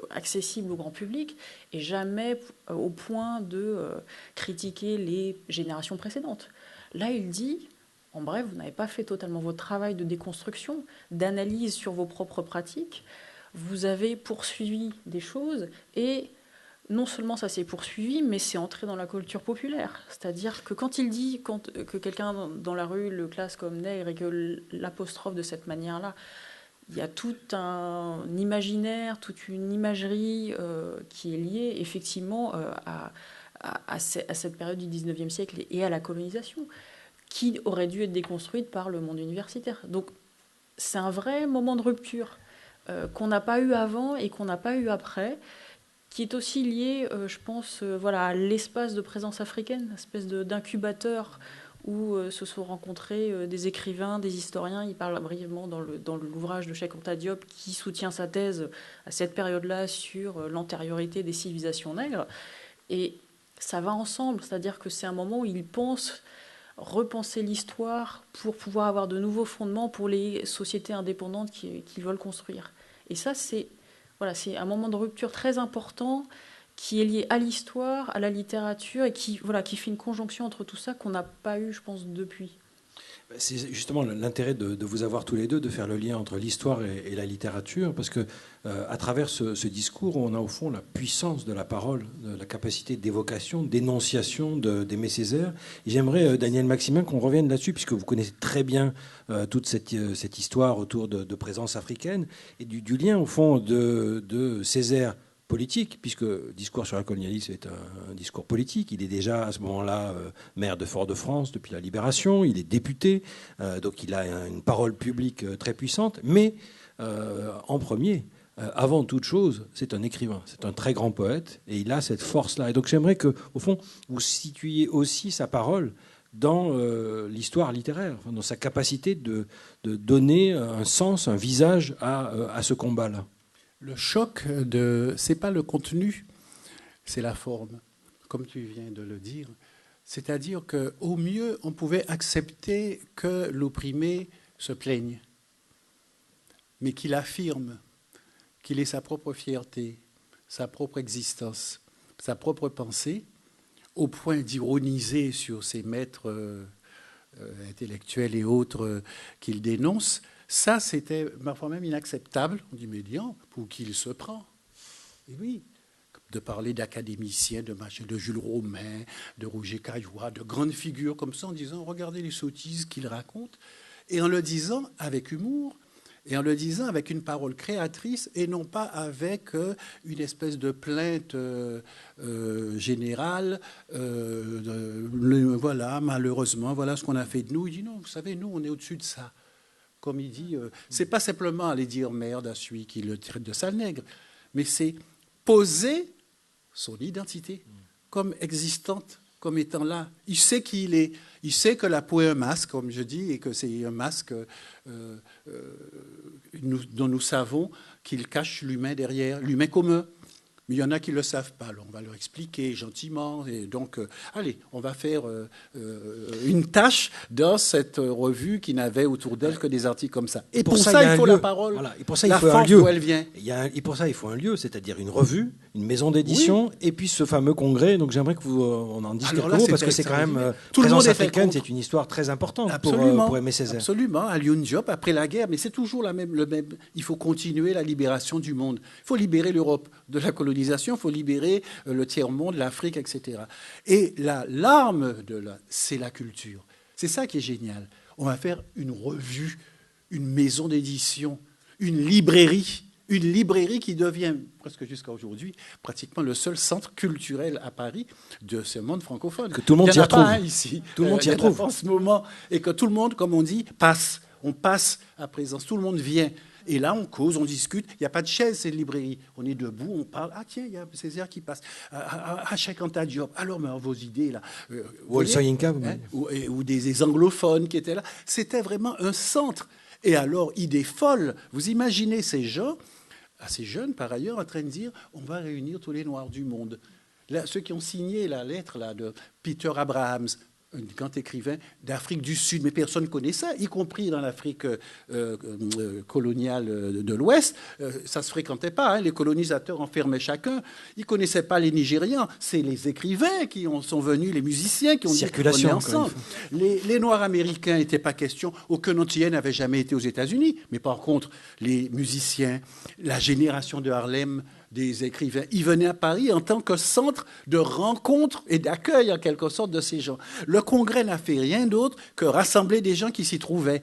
accessible au grand public, et jamais au point de critiquer les générations précédentes. Là, il dit, en bref, vous n'avez pas fait totalement votre travail de déconstruction, d'analyse sur vos propres pratiques, vous avez poursuivi des choses, et non seulement ça s'est poursuivi, mais c'est entré dans la culture populaire. C'est-à-dire que quand il dit que quelqu'un dans la rue le classe comme nègre et que l'apostrophe de cette manière-là, il y a tout un imaginaire, toute une imagerie qui est liée effectivement à cette période du 19e siècle et à la colonisation, qui aurait dû être déconstruite par le monde universitaire. Donc c'est un vrai moment de rupture qu'on n'a pas eu avant et qu'on n'a pas eu après, qui est aussi lié, je pense, à l'espace de présence africaine, une espèce d'incubateur où se sont rencontrés des écrivains, des historiens. Il parle brièvement dans l'ouvrage de Cheikh Anta Diop qui soutient sa thèse à cette période-là sur l'antériorité des civilisations nègres. Et ça va ensemble, c'est-à-dire que c'est un moment où il pense repenser l'histoire pour pouvoir avoir de nouveaux fondements pour les sociétés indépendantes qu'ils veulent construire. Et ça, c'est un moment de rupture très important qui est lié à l'histoire, à la littérature, et qui fait une conjonction entre tout ça qu'on n'a pas eu, je pense, depuis. C'est justement l'intérêt de vous avoir tous les deux, de faire le lien entre l'histoire et la littérature, parce que à travers ce discours, on a au fond la puissance de la parole, de la capacité d'évocation, d'énonciation d'Aimé Césaire. Et j'aimerais, Daniel Maximin, qu'on revienne là-dessus, puisque vous connaissez très bien toute cette histoire autour de présence africaine et du lien, au fond, de Césaire politique, puisque Discours sur le colonialisme est un discours politique. Il est déjà à ce moment-là maire de Fort-de-France depuis la Libération, il est député, donc il a une parole publique très puissante, mais en premier, avant toute chose, c'est un écrivain, c'est un très grand poète, et il a cette force-là. Et donc j'aimerais que, au fond, vous situiez aussi sa parole dans l'histoire littéraire, enfin, dans sa capacité de donner un sens, un visage à ce combat-là. Le choc, c'est pas le contenu, c'est la forme, comme tu viens de le dire. C'est-à-dire qu'au mieux, on pouvait accepter que l'opprimé se plaigne, mais qu'il affirme qu'il ait sa propre fierté, sa propre existence, sa propre pensée, au point d'ironiser sur ses maîtres intellectuels et autres qu'il dénonce. Ça, c'était parfois même inacceptable. On dit, mais dis, pour qui il se prend? Et oui, de parler d'académiciens, de Jules Romain, de Roger Caillois, de grandes figures comme ça, en disant, regardez les sottises qu'il raconte, et en le disant avec humour, et en le disant avec une parole créatrice, et non pas avec une espèce de plainte générale, voilà, malheureusement, voilà ce qu'on a fait de nous. Il dit, non, vous savez, nous, on est au-dessus de ça. Comme il dit, c'est pas simplement aller dire merde à celui qui le traite de sale nègre, mais c'est poser son identité comme existante, comme étant là. Il sait qui il est. Il sait que la peau est un masque, comme je dis, et que c'est un masque dont nous savons qu'il cache l'humain derrière, l'humain commun. Mais il y en a qui ne le savent pas. Alors on va leur expliquer gentiment. Et donc, allez, on va faire une tâche dans cette revue qui n'avait autour d'elle que des articles comme ça. Et pour ça, il faut la parole, voilà. Et pour ça, la il faut force un lieu. D'où elle vient. Et pour ça, il faut un lieu, c'est-à-dire une revue, une maison d'édition, oui. Et puis ce fameux congrès. Donc j'aimerais que on en dise quelques mots, parce que c'est quand même... Présence africaine, c'est une histoire très importante pour Aimé Césaire. Absolument, à Lyon Diop, après la guerre. Mais c'est toujours le même... Il faut continuer la libération du monde. Il faut libérer l'Europe de la colonisation. Il faut libérer le tiers-monde, l'Afrique, etc. Et l'arme c'est la culture. C'est ça qui est génial. On va faire une revue, une maison d'édition, une librairie qui devient, presque jusqu'à aujourd'hui, pratiquement le seul centre culturel à Paris de ce monde francophone. Que tout le monde s'y retrouve. Ici. Tout le monde s'y retrouve. En ce moment. Et que tout le monde, comme on dit, passe. On passe à présence. Tout le monde vient. Et là, on cause, on discute. Il n'y a pas de chaise, c'est une librairie. On est debout, on parle. Ah tiens, il y a Césaire qui passe. Cheikh Anta Diop. Alors, mais vos idées, là. Ou des anglophones qui étaient là. C'était vraiment un centre. Et alors, idée folle. Vous imaginez ces gens, assez jeunes par ailleurs, en train de dire, on va réunir tous les Noirs du monde. Là, ceux qui ont signé la lettre là, de Peter Abrahams, un grand écrivain d'Afrique du Sud, mais personne ne connaît ça, y compris dans l'Afrique coloniale de l'Ouest. Ça ne se fréquentait pas, hein, les colonisateurs enfermaient chacun. Ils ne connaissaient pas les Nigérians, c'est les écrivains qui sont venus, les musiciens qui ont circulation dit ensemble. Les Noirs américains n'étaient pas question, aucun Antillais n'avait jamais été aux États-Unis, mais par contre, les musiciens, la génération de Harlem, des écrivains, ils venaient à Paris en tant que centre de rencontre et d'accueil, en quelque sorte, de ces gens. Le Congrès n'a fait rien d'autre que rassembler des gens qui s'y trouvaient,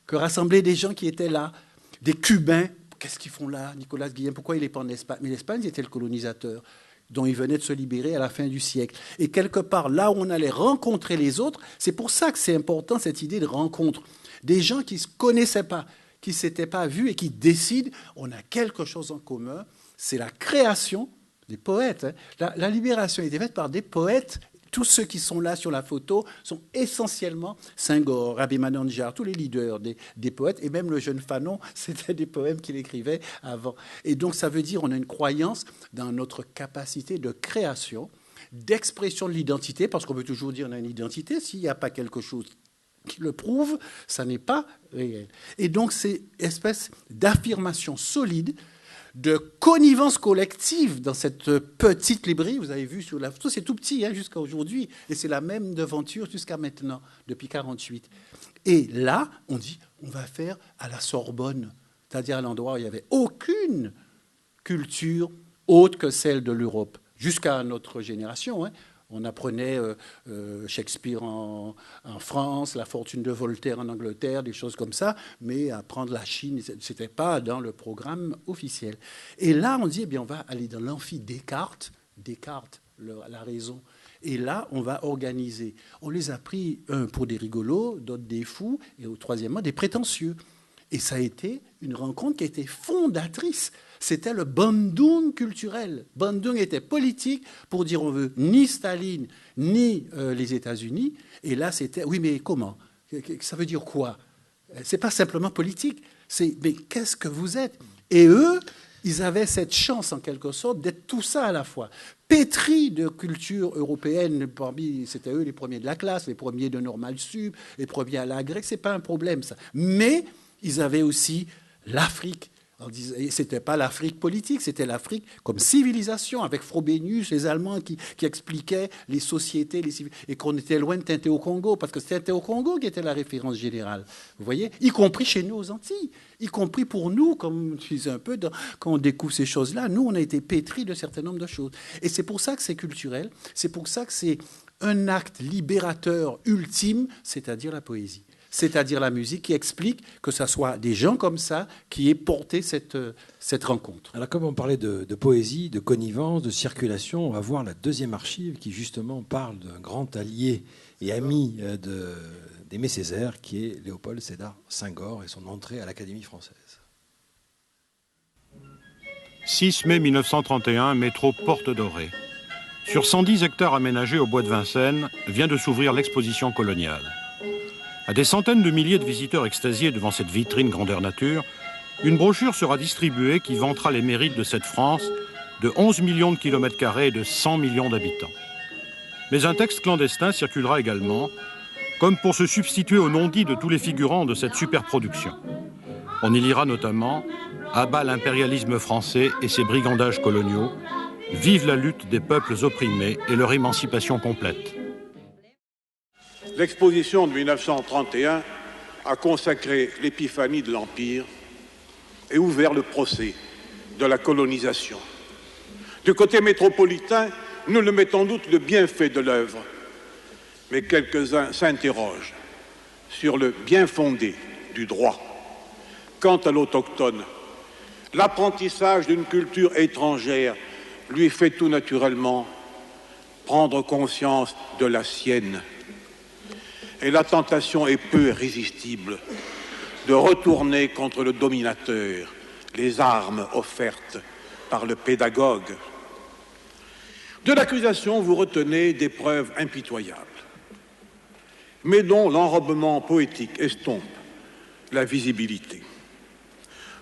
que rassembler des gens qui étaient là, des Cubains. Qu'est-ce qu'ils font là, Nicolas Guillen? Pourquoi il n'est pas en Espagne? Mais l'Espagne, c'était le colonisateur dont il venait de se libérer à la fin du siècle. Et quelque part, là où on allait rencontrer les autres, c'est pour ça que c'est important, cette idée de rencontre. Des gens qui ne se connaissaient pas, qui ne s'étaient pas vus et qui décident, on a quelque chose en commun. C'est la création des poètes. La libération a été faite par des poètes. Tous ceux qui sont là sur la photo sont essentiellement Senghor, Rabbi Manandjar, tous les leaders des poètes, et même le jeune Fanon, c'était des poèmes qu'il écrivait avant. Et donc ça veut dire qu'on a une croyance dans notre capacité de création, d'expression de l'identité, parce qu'on peut toujours dire qu'on a une identité, s'il n'y a pas quelque chose qui le prouve, ça n'est pas réel. Et donc c'est une espèce d'affirmation solide de connivence collective dans cette petite librairie. Vous avez vu sur la photo, c'est tout petit jusqu'à aujourd'hui, et c'est la même devanture jusqu'à maintenant, depuis 1948. Et là, on dit, on va faire à la Sorbonne, c'est-à-dire à l'endroit où il n'y avait aucune culture autre que celle de l'Europe, jusqu'à notre génération. On apprenait Shakespeare en France, La Fortune de Voltaire en Angleterre, des choses comme ça, mais apprendre la Chine, ce n'était pas dans le programme officiel. Et là, on dit, eh bien, on va aller dans l'amphi Descartes, la raison. Et là, on va organiser. On les a pris, un pour des rigolos, d'autres des fous, et au troisièmement, des prétentieux. Et ça a été une rencontre qui a été fondatrice. C'était le Bandung culturel. Bandung était politique pour dire on veut ni Staline, ni les États-Unis. Et là, c'était, oui, mais comment? Ça veut dire quoi? C'est pas simplement politique. C'est, mais qu'est-ce que vous êtes? Et eux, ils avaient cette chance, en quelque sorte, d'être tout ça à la fois. Pétris de culture européenne, c'était eux les premiers de la classe, les premiers de Normal Sup, les premiers à la grecque, c'est pas un problème, ça. Mais ils avaient aussi l'Afrique. C'était pas l'Afrique politique, c'était l'Afrique comme civilisation, avec Frobenius, les Allemands qui expliquaient les sociétés, et qu'on était loin de Tintin au Congo, parce que c'était au Congo qui était la référence générale. Vous voyez, y compris chez nous aux Antilles, y compris pour nous, comme je disais un peu, quand on découvre ces choses-là, nous, on a été pétris d'un certain nombre de choses. Et c'est pour ça que c'est culturel, c'est pour ça que c'est un acte libérateur ultime, c'est-à-dire la poésie. C'est-à-dire la musique qui explique que ce soit des gens comme ça qui aient porté cette rencontre. Alors comme on parlait de poésie, de connivence, de circulation, on va voir la deuxième archive qui justement parle d'un grand allié et ami d'Aimé Césaire, qui est Léopold Sédar Senghor et son entrée à l'Académie française. 6 mai 1931, métro Porte Dorée. Sur 110 hectares aménagés au bois de Vincennes, vient de s'ouvrir l'exposition coloniale. À des centaines de milliers de visiteurs extasiés devant cette vitrine grandeur nature, une brochure sera distribuée qui vantera les mérites de cette France de 11 millions de kilomètres carrés et de 100 millions d'habitants. Mais un texte clandestin circulera également, comme pour se substituer au non-dit de tous les figurants de cette superproduction. On y lira notamment « À bas l'impérialisme français et ses brigandages coloniaux, vive la lutte des peuples opprimés et leur émancipation complète ». L'exposition de 1931 a consacré l'épiphanie de l'Empire et ouvert le procès de la colonisation. Du côté métropolitain, nous le mettons en doute le bienfait de l'œuvre, mais quelques-uns s'interrogent sur le bien fondé du droit. Quant à l'autochtone, l'apprentissage d'une culture étrangère lui fait tout naturellement prendre conscience de la sienne. Et la tentation est peu résistible de retourner contre le dominateur les armes offertes par le pédagogue. De l'accusation, vous retenez des preuves impitoyables, mais dont l'enrobement poétique estompe la visibilité.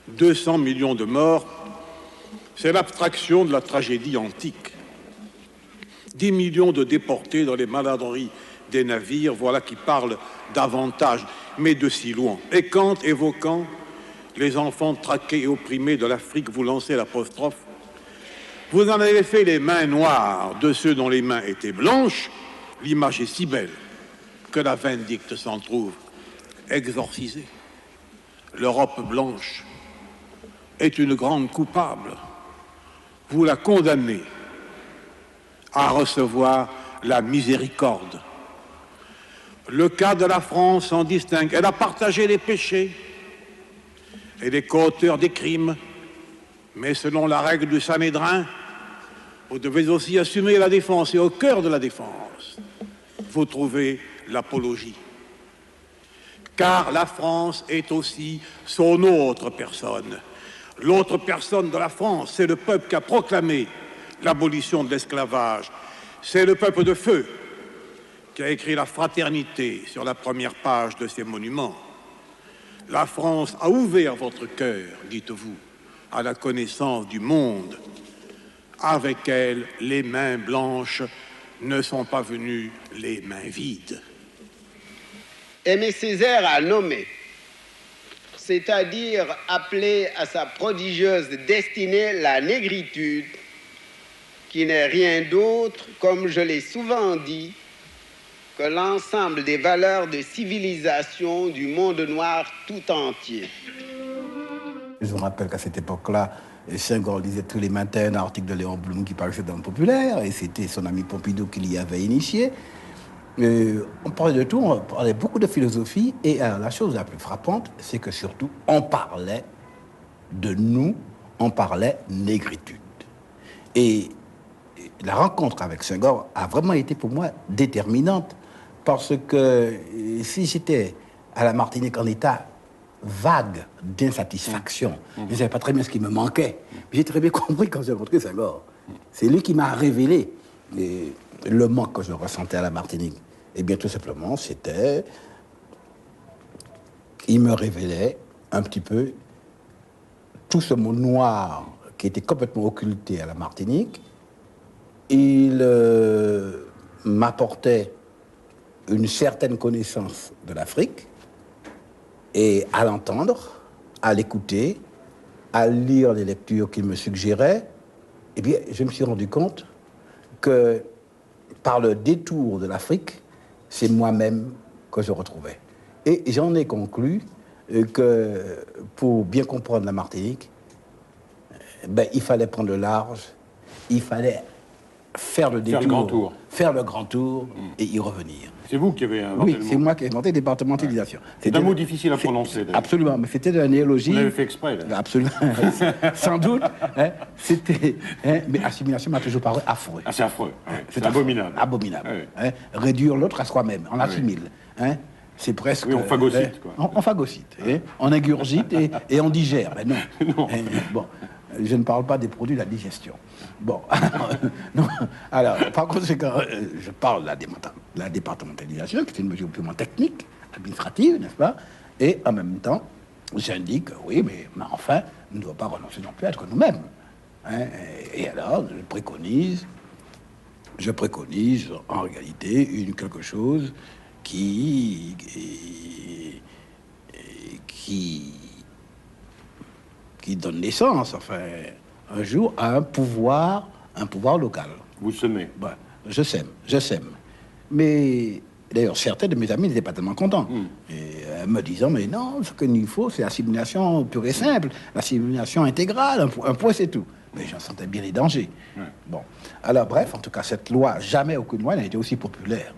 200 millions de morts, c'est l'abstraction de la tragédie antique. 10 millions de déportés dans les maladreries des navires, voilà qui parle davantage, mais de si loin. Et quand, évoquant les enfants traqués et opprimés de l'Afrique, vous lancez l'apostrophe, vous en avez fait les mains noires de ceux dont les mains étaient blanches, l'image est si belle que la vindicte s'en trouve exorcisée. L'Europe blanche est une grande coupable. Vous la condamnez à recevoir la miséricorde. Le cas de la France en distingue. Elle a partagé les péchés et les co-auteurs des crimes, mais selon la règle du Sanhédrin, vous devez aussi assumer la défense. Et au cœur de la défense, vous trouvez l'apologie. Car la France est aussi son autre personne. L'autre personne de la France, c'est le peuple qui a proclamé l'abolition de l'esclavage. C'est le peuple de feu qui a écrit la fraternité sur la première page de ses monuments. La France a ouvert votre cœur, dites-vous, à la connaissance du monde. Avec elle, les mains blanches ne sont pas venues les mains vides. Aimé Césaire a nommé c'est-à-dire appeler à sa prodigieuse destinée la négritude, qui n'est rien d'autre, comme je l'ai souvent dit, que l'ensemble des valeurs de civilisation du monde noir tout entier. Je me rappelle qu'à cette époque-là, Senghor lisait tous les matins un article de Léon Blum qui paraissait dans le Populaire, et c'était son ami Pompidou qui l'y avait initié. On parlait de tout, on parlait beaucoup de philosophie, et la chose la plus frappante, c'est que surtout, on parlait de nous, on parlait négritude. Et la rencontre avec Senghor a vraiment été pour moi déterminante, parce que si j'étais à la Martinique en état vague d'insatisfaction, je ne savais pas très bien ce qui me manquait, mais j'ai très bien compris quand j'ai rencontré Senghor. C'est lui qui m'a révélé le manque que je ressentais à la Martinique. Eh bien, tout simplement, c'était... Il me révélait un petit peu tout ce monde noir qui était complètement occulté à la Martinique. Il m'apportait une certaine connaissance de l'Afrique, et à l'entendre, à l'écouter, à lire les lectures qu'il me suggérait, eh bien, je me suis rendu compte que par le détour de l'Afrique, c'est moi-même que je retrouvais. Et j'en ai conclu que pour bien comprendre la Martinique, il fallait prendre le large, il fallait faire le détour, faire le grand tour et y revenir. C'est vous qui avez inventé le mot. Oui, c'est moi qui ai inventé départementalisation. C'est un mot difficile à prononcer. Absolument, mais c'était de la néologie. Vous l'avez fait exprès, là. Absolument, sans doute. C'était, mais assimilation m'a toujours paru affreux. Ah, c'est affreux, c'est abominable. Abominable. Réduire l'autre à soi-même, on assimile. C'est presque... Oui, on phagocyte, quoi. On phagocyte, on ingurgite et on digère. Ben non. Bon. Je ne parle pas des produits de la digestion. Bon, alors, par conséquent, je parle de la départementalisation, qui est une mesure purement technique, administrative, n'est-ce pas? Et en même temps, j'indique, oui, mais enfin, nous ne devons pas renoncer non plus à être nous-mêmes. Et alors, je préconise en réalité quelque chose qui donne naissance, enfin, un jour, à un pouvoir local. Vous semez. Je sème. Mais d'ailleurs, certains de mes amis n'étaient pas tellement contents. Et, me disant, mais non, ce qu'il faut, c'est l'assimilation pure et simple, l'assimilation intégrale, un point c'est tout. Mais j'en sentais bien les dangers. Bon. Alors bref, en tout cas, cette loi, jamais aucune loi n'a été aussi populaire.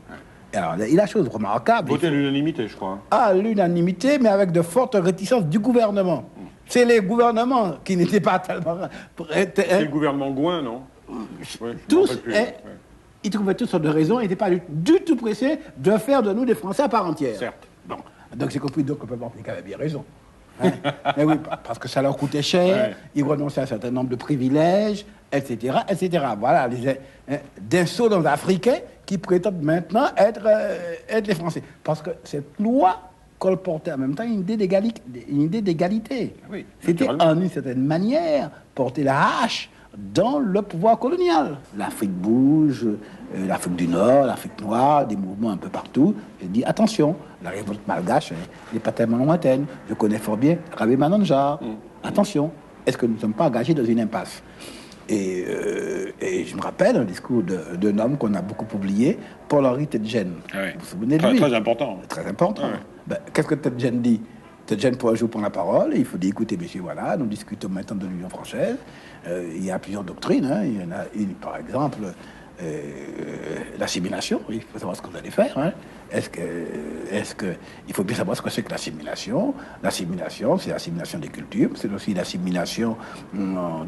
Alors, la chose remarquable... Voté à l'unanimité, je crois. À l'unanimité, mais avec de fortes réticences du gouvernement. C'est les gouvernements qui n'étaient pas tellement... C'est le gouvernement Gouin, non? Tous, ils trouvaient toutes sortes de raisons, ils n'étaient pas du tout pressés de faire de nous des Français à part entière. Certes. Bon. Donc j'ai compris donc que le peuple africain avait bien raison. Mais oui, parce que ça leur coûtait cher, ils renonçaient à un certain nombre de privilèges, etc., etc. Voilà, d'insolents Africains qui prétendent maintenant être les Français. Parce que cette loi colportait en même temps une idée d'égalité. Oui, c'était en une certaine manière porter la hache dans le pouvoir colonial. L'Afrique bouge, l'Afrique du Nord, l'Afrique noire, des mouvements un peu partout. Je dis attention, la révolte malgache n'est pas tellement lointaine. Je connais fort bien Rabé Manandjar. Attention, est-ce que nous ne sommes pas engagés dans une impasse? Et je me rappelle un discours d'un homme qu'on a beaucoup publié, Paul-Henri Tedjen. Oui. Vous vous souvenez de lui? Très important. Très important. Oui. Qu'est-ce que Tedjen dit? Tedjen, pour un jour, prend la parole. Il faut dire, écoutez, messieurs, voilà, nous discutons maintenant de l'Union française. Il y a plusieurs doctrines. Il y en a une, par exemple, l'assimilation. Il faut savoir ce que vous allez faire. Il faut bien savoir ce que c'est que l'assimilation. L'assimilation, c'est l'assimilation des cultures, c'est aussi l'assimilation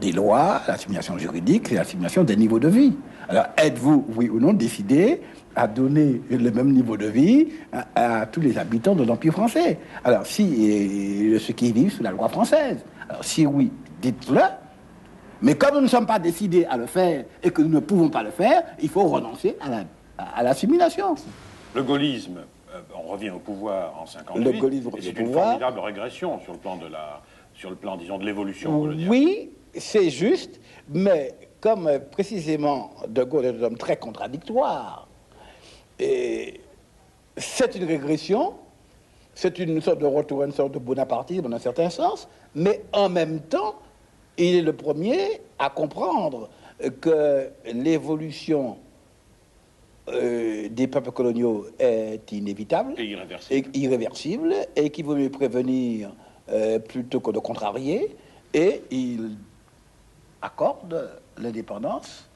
des lois, l'assimilation juridique, c'est l'assimilation des niveaux de vie. Alors, êtes-vous, oui ou non, décidé à donner le même niveau de vie à tous les habitants de l'Empire français? Alors, si ceux qui vivent sous la loi française. Alors, si oui, dites-le. Mais comme nous ne sommes pas décidés à le faire et que nous ne pouvons pas le faire, il faut renoncer à l'assimilation. Le gaullisme, on revient au pouvoir en 58. Le gaullisme et c'est une formidable régression sur le plan, disons, de l'évolution coloniale. Oui, c'est juste, mais comme précisément De Gaulle est un homme très contradictoire, et c'est une régression, c'est une sorte de retour, une sorte de bonapartisme dans un certain sens, mais en même temps, il est le premier à comprendre que l'évolution des peuples coloniaux est inévitable Et irréversible, et qu'il vaut mieux prévenir plutôt que de contrarier, et il accorde l'indépendance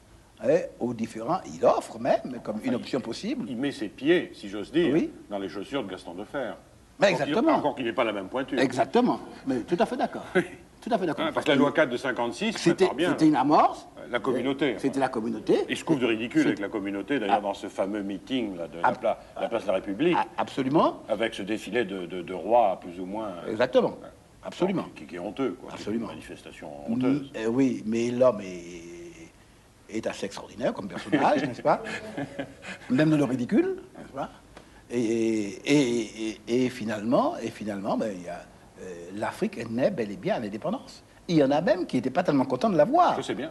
aux différents, il offre même comme une option possible. Il met ses pieds, si j'ose dire, Oui. dans les chaussures de Gaston Defferre. Mais exactement. Encore qu'il n'ait pas la même pointure. Exactement. Mais tout à fait d'accord. Tout à fait d'accord. Parce que la loi 4 de 56 prépare bien. C'était une amorce. La communauté. C'était la communauté. Il se couvre de ridicule avec la communauté, d'ailleurs, dans ce fameux meeting là, de la place de la République. Absolument. Avec ce défilé de rois, plus ou moins. Exactement. Absolument. Qui est honteux, quoi. Absolument. C'est une manifestation honteuse. Oui, mais l'homme est assez extraordinaire comme personnage, n'est-ce pas? Même dans le ridicule, n'est-ce pas? Et finalement, ben, l'Afrique naît bel et bien à l'indépendance. Il y en a même qui n'étaient pas tellement contents de la voir. Je sais bien.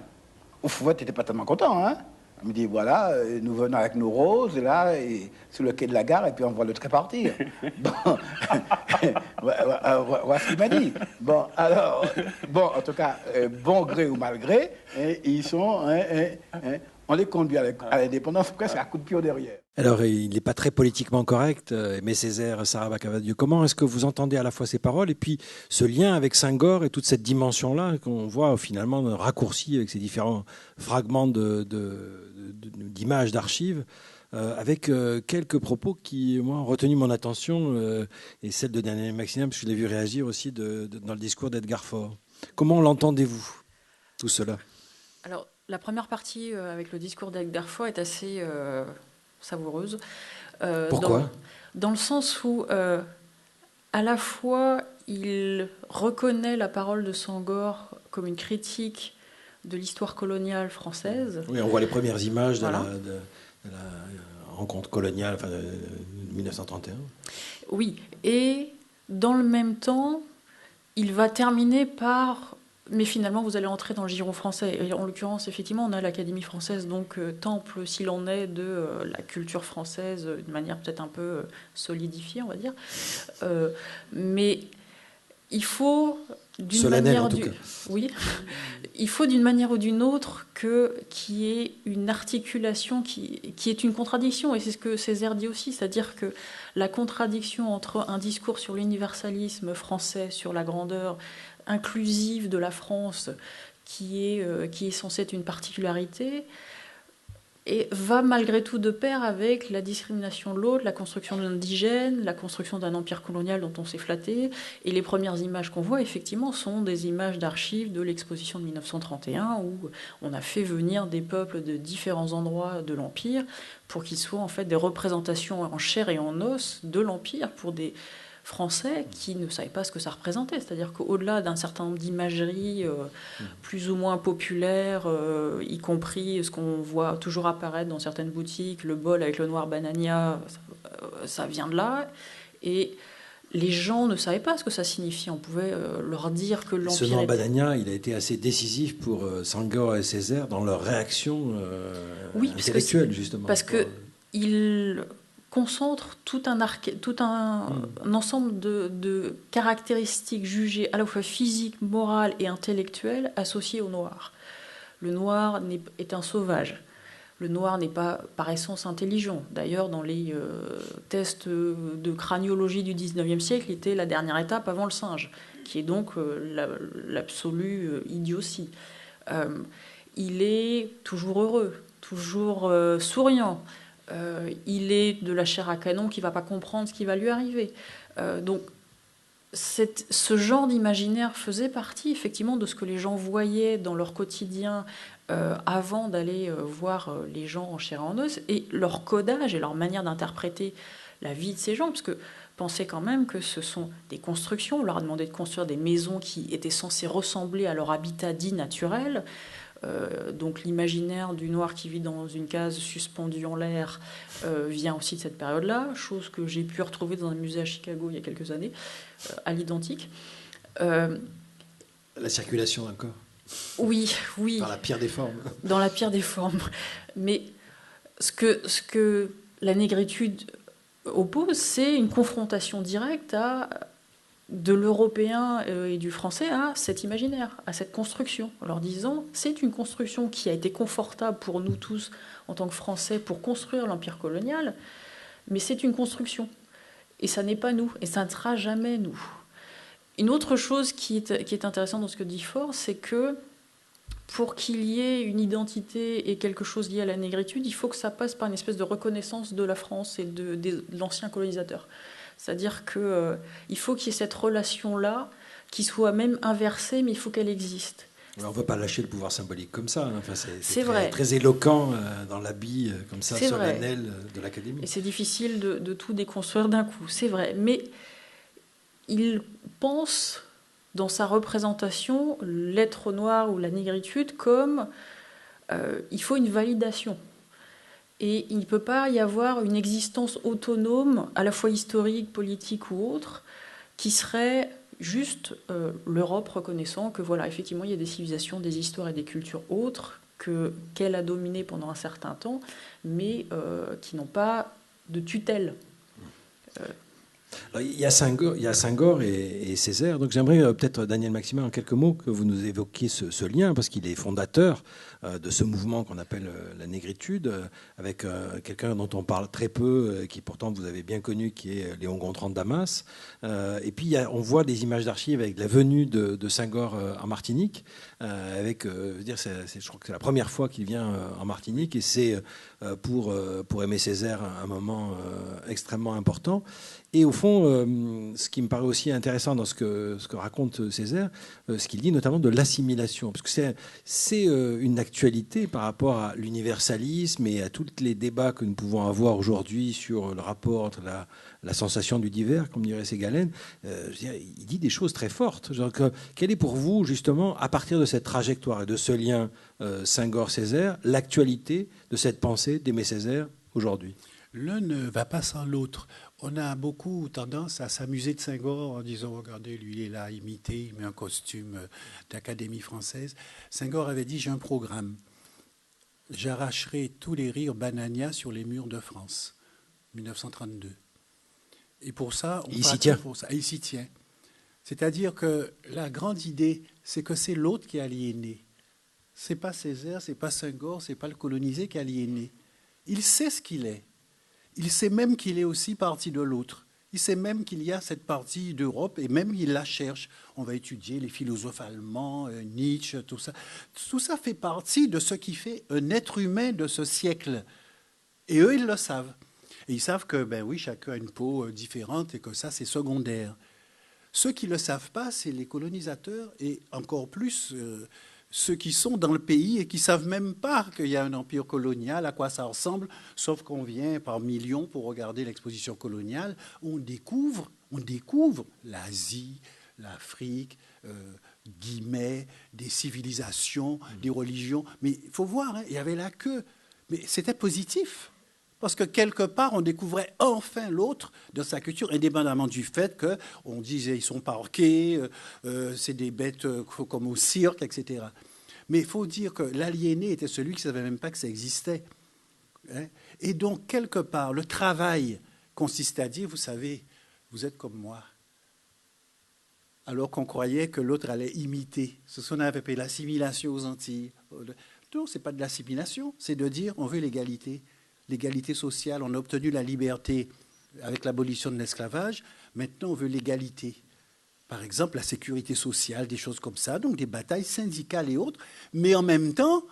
Oufouette n'était pas tellement content, hein? Il me dit, voilà, nous venons avec nos roses, et là, sur le quai de la gare, et puis on voit le train partir. Bon, voilà ce qu'il m'a dit. Bon, alors, bon, en tout cas, bon gré ou mal gré, ils sont, on les conduit à l'indépendance presque à coup de pied au derrière. Alors, il n'est pas très politiquement correct, Aimé Césaire, Sarah Baccavadieu. Comment est-ce que vous entendez à la fois ces paroles et puis ce lien avec Senghor et toute cette dimension-là qu'on voit finalement raccourcie avec ces différents fragments d'images, d'archives, avec quelques propos qui, moi, ont retenu mon attention, et celle de Daniel Maximien, parce que je l'ai vu réagir aussi dans le discours d'Edgar Faure. Comment l'entendez-vous, tout cela? Alors, la première partie avec le discours d'Edgar Faure est assez savoureuse. Pourquoi? Dans le sens où, à la fois, il reconnaît la parole de Senghor comme une critique de l'histoire coloniale française. Oui, on voit les premières images de la rencontre coloniale de 1931. Oui, et dans le même temps, il va terminer par... Mais finalement, vous allez entrer dans le giron français. Et en l'occurrence, effectivement, on a l'Académie française, donc temple, s'il en est, de la culture française, d'une manière peut-être un peu solidifiée, on va dire. Mais il faut, d'une manière oui, il faut d'une manière ou d'une autre qu'il y ait une articulation qui est une contradiction. Et c'est ce que Césaire dit aussi, c'est-à-dire que la contradiction entre un discours sur l'universalisme français, sur la grandeur inclusive de la France, qui est censée être une particularité, et va malgré tout de pair avec la discrimination de l'autre, la construction d'indigènes, la construction d'un empire colonial dont on s'est flatté. Et les premières images qu'on voit, effectivement, sont des images d'archives de l'exposition de 1931, où on a fait venir des peuples de différents endroits de l'Empire pour qu'ils soient en fait des représentations en chair et en os de l'Empire pour des Français qui ne savaient pas ce que ça représentait. C'est-à-dire qu'au-delà d'un certain nombre d'imageries plus ou moins populaires, y compris ce qu'on voit toujours apparaître dans certaines boutiques, le bol avec le noir banania, ça vient de là. Et les gens ne savaient pas ce que ça signifiait. On pouvait leur dire que l'Empire... Ce noir banania, il a été assez décisif pour Senghor et Césaire dans leur réaction intellectuelle, justement. Parce qu'il concentre tout un ensemble de caractéristiques jugées à la fois physiques, morales et intellectuelles associées au noir. Le noir est un sauvage. Le noir n'est pas par essence intelligent. D'ailleurs, dans les tests de craniologie du 19e siècle, il était la dernière étape avant le singe, qui est donc l'absolue idiotie. Il est toujours heureux, toujours souriant. Il est de la chair à canon qui ne va pas comprendre ce qui va lui arriver. Donc, ce genre d'imaginaire faisait partie effectivement de ce que les gens voyaient dans leur quotidien avant d'aller voir les gens en chair et en os, et leur codage et leur manière d'interpréter la vie de ces gens, parce que pensez quand même que ce sont des constructions. On leur a demandé de construire des maisons qui étaient censées ressembler à leur habitat dit naturel. Donc l'imaginaire du noir qui vit dans une case suspendue en l'air vient aussi de cette période-là, chose que j'ai pu retrouver dans un musée à Chicago il y a quelques années, à l'identique. La circulation encore. Oui. Dans la pire des formes. Dans la pire des formes. Mais ce que la négritude oppose, c'est une confrontation directe de l'européen et du français à cet imaginaire, à cette construction, en leur disant c'est une construction qui a été confortable pour nous tous en tant que Français pour construire l'empire colonial, mais c'est une construction. Et ça n'est pas nous, et ça ne sera jamais nous. Une autre chose qui est intéressante dans ce que dit Faure, c'est que pour qu'il y ait une identité et quelque chose lié à la négritude, il faut que ça passe par une espèce de reconnaissance de la France et de l'ancien colonisateur. C'est-à-dire qu'il faut qu'il y ait cette relation-là qui soit même inversée, mais il faut qu'elle existe. On ne veut pas lâcher le pouvoir symbolique comme ça. Enfin, c'est vrai. Très éloquent dans l'habit, comme ça, solennel de l'Académie. Et c'est difficile de tout déconstruire d'un coup, c'est vrai. Mais il pense, dans sa représentation, l'être noir ou la négritude comme il faut une validation. Et il ne peut pas y avoir une existence autonome, à la fois historique, politique ou autre, qui serait juste l'Europe reconnaissant que, voilà, effectivement, il y a des civilisations, des histoires et des cultures autres qu'elle a dominées pendant un certain temps, mais qui n'ont pas de tutelle. Alors, il y a Senghor et Césaire. Donc j'aimerais peut-être, Daniel Maximin, en quelques mots, que vous nous évoquiez ce lien, parce qu'il est fondateur de ce mouvement qu'on appelle la négritude, avec quelqu'un dont on parle très peu, qui pourtant vous avez bien connu, qui est Léon Gontran de Damas. Et puis on voit des images d'archives avec la venue de Senghor en Martinique, je crois que c'est la première fois qu'il vient en Martinique, et c'est pour Aimé Césaire un moment extrêmement important. Et au fond, ce qui me paraît aussi intéressant dans ce que raconte Césaire, ce qu'il dit notamment de l'assimilation, parce que c'est une actualité par rapport à l'universalisme et à tous les débats que nous pouvons avoir aujourd'hui sur le rapport entre la sensation du divers, comme dirait Ségalen. Il dit des choses très fortes. Quelle est pour vous, justement, à partir de cette trajectoire et de ce lien Senghor-Césaire, l'actualité de cette pensée d'Aimé Césaire aujourd'hui ? L'un ne va pas sans l'autre. On a beaucoup tendance à s'amuser de Senghor en disant « Regardez, lui, il est là, imité, il met un costume d'Académie française ». Senghor avait dit « J'ai un programme. J'arracherai tous les rires banania sur les murs de France ». 1932. Et pour ça, il s'y tient. Il s'y tient. C'est-à-dire que la grande idée, c'est que c'est l'autre qui est aliéné. C'est pas Césaire, c'est pas Senghor, c'est pas le colonisé qui est aliéné. Il sait ce qu'il est. Il sait même qu'il est aussi partie de l'autre. Il sait même qu'il y a cette partie d'Europe et même il la cherche. On va étudier les philosophes allemands, Nietzsche, tout ça. Tout ça fait partie de ce qui fait un être humain de ce siècle. Et eux, ils le savent. Et ils savent que, ben oui, chacun a une peau différente et que ça, c'est secondaire. Ceux qui ne le savent pas, c'est les colonisateurs et encore plus ceux qui sont dans le pays et qui ne savent même pas qu'il y a un empire colonial, à quoi ça ressemble, sauf qu'on vient par millions pour regarder l'exposition coloniale. On découvre l'Asie, l'Afrique, Guillemets, des civilisations, des religions. Mais il faut voir, il y avait la queue. Mais c'était positif. Parce que quelque part, on découvrait enfin l'autre de sa culture, indépendamment du fait qu'on disait ils sont parqués, c'est des bêtes comme au cirque, etc. Mais il faut dire que l'aliéné était celui qui ne savait même pas que ça existait. Et donc, quelque part, le travail consistait à dire, vous savez, vous êtes comme moi. Alors qu'on croyait que l'autre allait imiter. C'est ce qu'on avait appelé l'assimilation aux Antilles. Non, ce n'est pas de l'assimilation, c'est de dire on veut l'égalité. L'égalité sociale, on a obtenu la liberté avec l'abolition de l'esclavage. Maintenant, on veut l'égalité. Par exemple, la sécurité sociale, des choses comme ça, donc des batailles syndicales et autres. Mais en même temps,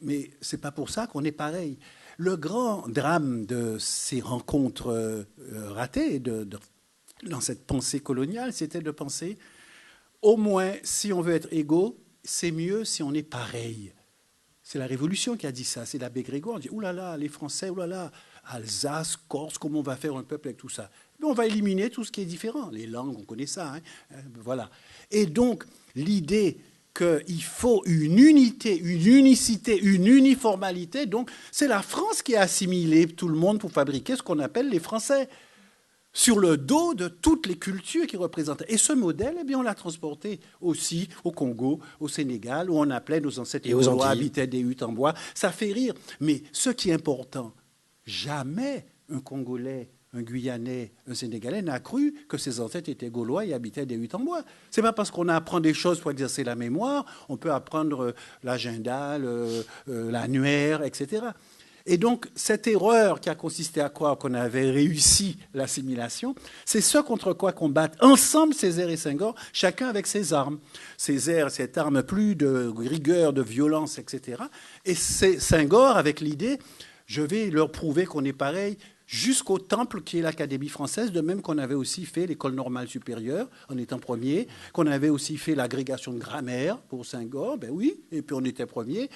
mais ce n'est pas pour ça qu'on est pareil. Le grand drame de ces rencontres ratées dans cette pensée coloniale, c'était de penser, au moins, si on veut être égaux, c'est mieux si on est pareil. C'est la Révolution qui a dit ça, c'est l'abbé Grégoire. On dit, oulala, les Français, oulala, Alsace, Corse, comment on va faire un peuple avec tout ça? Mais on va éliminer tout ce qui est différent. Les langues, on connaît ça. Voilà. Et donc, l'idée qu'il faut une unité, une unicité, une uniformalité, donc c'est la France qui a assimilé tout le monde pour fabriquer ce qu'on appelle les Français, sur le dos de toutes les cultures qui représentent. Et ce modèle, eh bien, on l'a transporté aussi au Congo, au Sénégal, où on appelait nos ancêtres habitaient des huttes en bois. Ça fait rire. Mais ce qui est important, jamais un Congolais, un Guyanais, un Sénégalais n'a cru que ses ancêtres étaient gaulois et habitaient des huttes en bois. C'est pas parce qu'on apprend des choses pour exercer la mémoire, on peut apprendre l'agenda, l'annuaire, etc. Et donc, cette erreur qui a consisté à croire qu'on avait réussi l'assimilation, c'est ce contre quoi combattent ensemble Césaire et Senghor, chacun avec ses armes. Césaire, cette arme plus de rigueur, de violence, etc. Et Senghor avec l'idée, je vais leur prouver qu'on est pareil, jusqu'au temple qui est l'Académie française, de même qu'on avait aussi fait l'école normale supérieure en étant premier, qu'on avait aussi fait l'agrégation de grammaire pour Senghor, ben oui, et puis on était premier.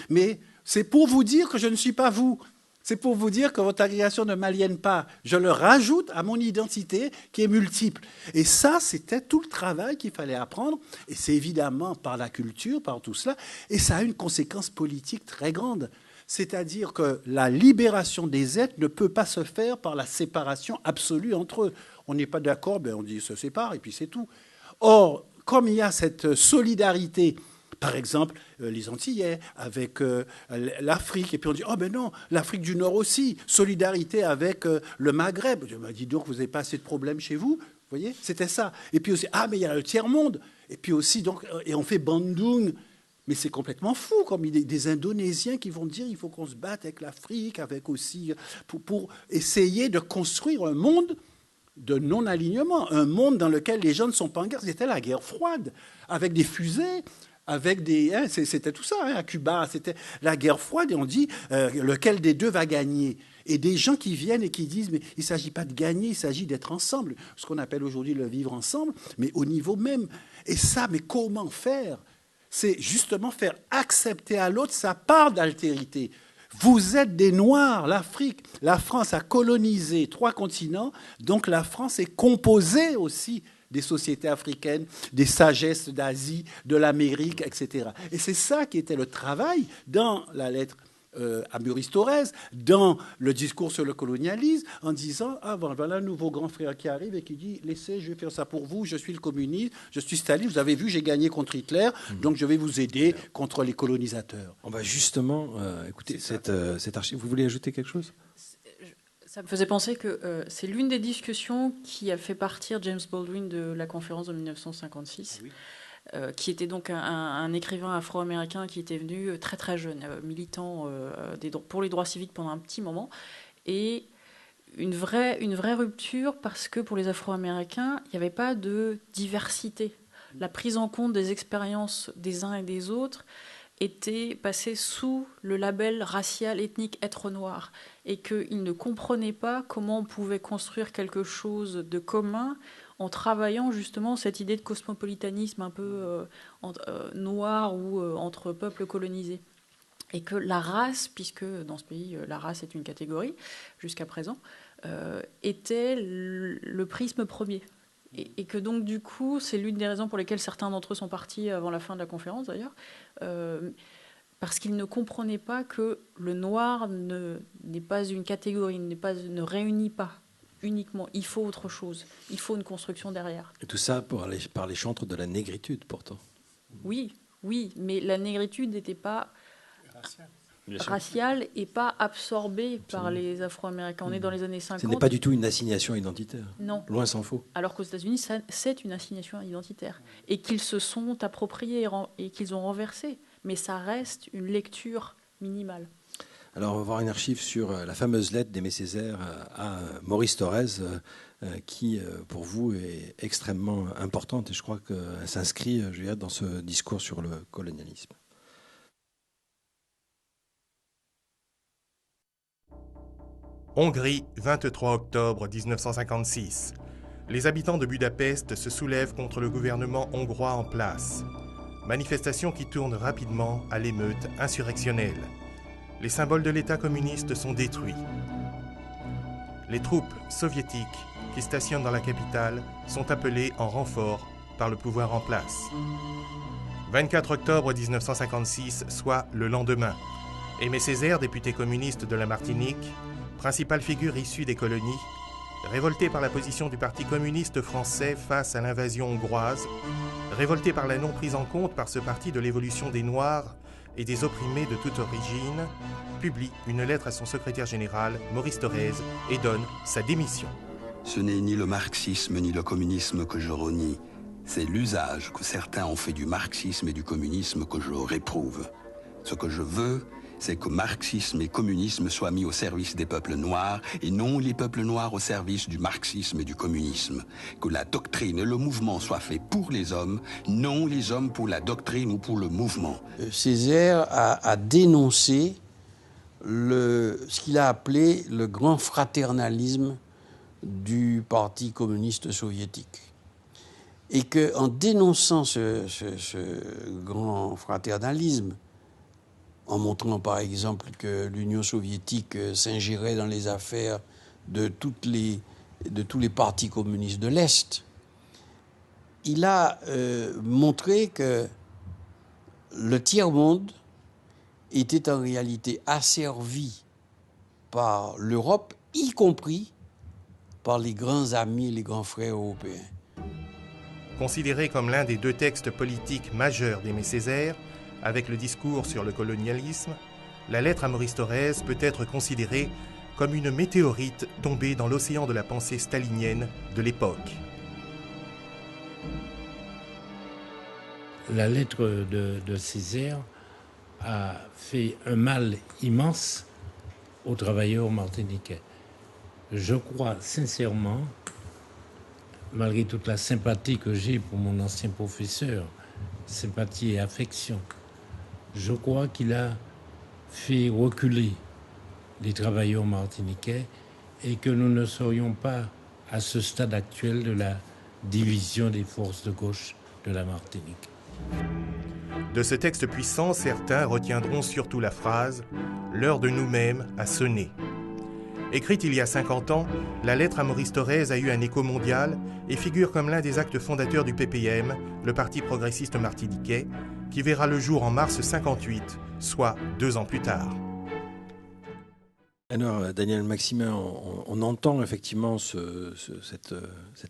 Mais c'est pour vous dire que je ne suis pas vous. C'est pour vous dire que votre agrégation ne m'aliène pas. Je le rajoute à mon identité qui est multiple. Et ça, c'était tout le travail qu'il fallait apprendre. Et c'est évidemment par la culture, par tout cela. Et ça a une conséquence politique très grande. C'est-à-dire que la libération des êtres ne peut pas se faire par la séparation absolue entre eux. On n'est pas d'accord, ben on dit se sépare et puis c'est tout. Or, comme il y a cette solidarité, par exemple, les Antillais avec l'Afrique, et puis on dit, oh ben non, l'Afrique du Nord aussi, solidarité avec le Maghreb. Je me dis donc, vous n'avez pas assez de problèmes chez vous, vous voyez, c'était ça. Et puis aussi, ah mais il y a le tiers-monde. Et puis aussi, donc, et on fait Bandung. Mais c'est complètement fou, comme des Indonésiens qui vont dire il faut qu'on se batte avec l'Afrique, avec aussi pour essayer de construire un monde de non-alignement, un monde dans lequel les gens ne sont pas en guerre. C'était la guerre froide, avec des fusées, avec des... c'était tout ça, à Cuba, c'était la guerre froide, et on dit lequel des deux va gagner. Et des gens qui viennent et qui disent, mais il ne s'agit pas de gagner, il s'agit d'être ensemble, ce qu'on appelle aujourd'hui le vivre ensemble, mais au niveau même. Et ça, mais comment faire ? C'est justement faire accepter à l'autre sa part d'altérité. Vous êtes des Noirs, l'Afrique. La France a colonisé 3 continents, donc la France est composée aussi des sociétés africaines, des sagesses d'Asie, de l'Amérique, etc. Et c'est ça qui était le travail dans la lettre à Maurice Thorez, dans le discours sur le colonialisme, en disant, ah bon, voilà un nouveau grand frère qui arrive et qui dit, laissez, je vais faire ça pour vous, je suis le communiste, je suis Staline, vous avez vu, j'ai gagné contre Hitler, donc je vais vous aider contre les colonisateurs. On va justement écouter cette archive. Vous voulez ajouter quelque chose ? Ça me faisait penser que c'est l'une des discussions qui a fait partir James Baldwin de la conférence de 1956. Oui. Qui était donc un écrivain afro-américain qui était venu très très jeune, militant pour les droits civiques pendant un petit moment, et une vraie rupture parce que pour les Afro-Américains, il n'y avait pas de diversité. La prise en compte des expériences des uns et des autres était passée sous le label racial, ethnique, être noir, et qu'ils ne comprenaient pas comment on pouvait construire quelque chose de commun en travaillant justement cette idée de cosmopolitanisme un peu noir ou entre peuples colonisés. Et que la race, puisque dans ce pays, la race est une catégorie jusqu'à présent, était le prisme premier. Et que donc, du coup, c'est l'une des raisons pour lesquelles certains d'entre eux sont partis avant la fin de la conférence, d'ailleurs, parce qu'ils ne comprenaient pas que le noir n'est pas une catégorie, ne réunit pas uniquement. Il faut autre chose. Il faut une construction derrière. Et tout ça par les chantres de la négritude, pourtant. Oui, mais la négritude n'était pas raciale et pas absorbée par les Afro-Américains. On est dans les années 50. Ce n'est pas du tout une assignation identitaire. Non. Loin s'en faut. Alors qu'aux États-Unis, c'est une assignation identitaire. Et qu'ils se sont appropriés et qu'ils ont renversé. Mais ça reste une lecture minimale. Alors, on va voir une archive sur la fameuse lettre d'Aimé Césaire à Maurice Thorez, qui, pour vous, est extrêmement importante. Et je crois qu'elle s'inscrit, Juliette, dans ce discours sur le colonialisme. Hongrie, 23 octobre 1956. Les habitants de Budapest se soulèvent contre le gouvernement hongrois en place. Manifestation qui tourne rapidement à l'émeute insurrectionnelle. Les symboles de l'État communiste sont détruits. Les troupes soviétiques qui stationnent dans la capitale sont appelées en renfort par le pouvoir en place. 24 octobre 1956, soit le lendemain. Aimé Césaire, député communiste de la Martinique, principale figure issue des colonies, révolté par la position du Parti communiste français face à l'invasion hongroise, révolté par la non prise en compte par ce parti de l'évolution des Noirs et des opprimés de toute origine, publie une lettre à son secrétaire général, Maurice Thorez, et donne sa démission. Ce n'est ni le marxisme ni le communisme que je renie, c'est l'usage que certains ont fait du marxisme et du communisme que je réprouve. Ce que je veux, c'est que marxisme et communisme soient mis au service des peuples noirs et non les peuples noirs au service du marxisme et du communisme. Que la doctrine et le mouvement soient faits pour les hommes, non les hommes pour la doctrine ou pour le mouvement. Césaire a dénoncé ce qu'il a appelé le grand fraternalisme du Parti communiste soviétique. Et qu'en dénonçant ce grand fraternalisme, en montrant par exemple que l'Union soviétique s'ingérait dans les affaires de tous les partis communistes de l'Est, il a montré que le tiers-monde était en réalité asservi par l'Europe, y compris par les grands amis et les grands frères européens. Considéré comme l'un des deux textes politiques majeurs d'Aimé Césaire, avec le discours sur le colonialisme, la lettre à Maurice Thorez peut être considérée comme une météorite tombée dans l'océan de la pensée stalinienne de l'époque. La lettre de Césaire a fait un mal immense aux travailleurs martiniquais. Je crois sincèrement, malgré toute la sympathie que j'ai pour mon ancien professeur, sympathie et affection, je crois qu'il a fait reculer les travailleurs martiniquais et que nous ne serions pas à ce stade actuel de la division des forces de gauche de la Martinique. De ce texte puissant, certains retiendront surtout la phrase « L'heure de nous-mêmes a sonné ». Écrite il y a 50 ans, la lettre à Maurice Thorez a eu un écho mondial et figure comme l'un des actes fondateurs du PPM, le Parti progressiste martiniquais, qui verra le jour en mars 58, soit 2 ans plus tard. Alors, Daniel Maximin, on entend effectivement cet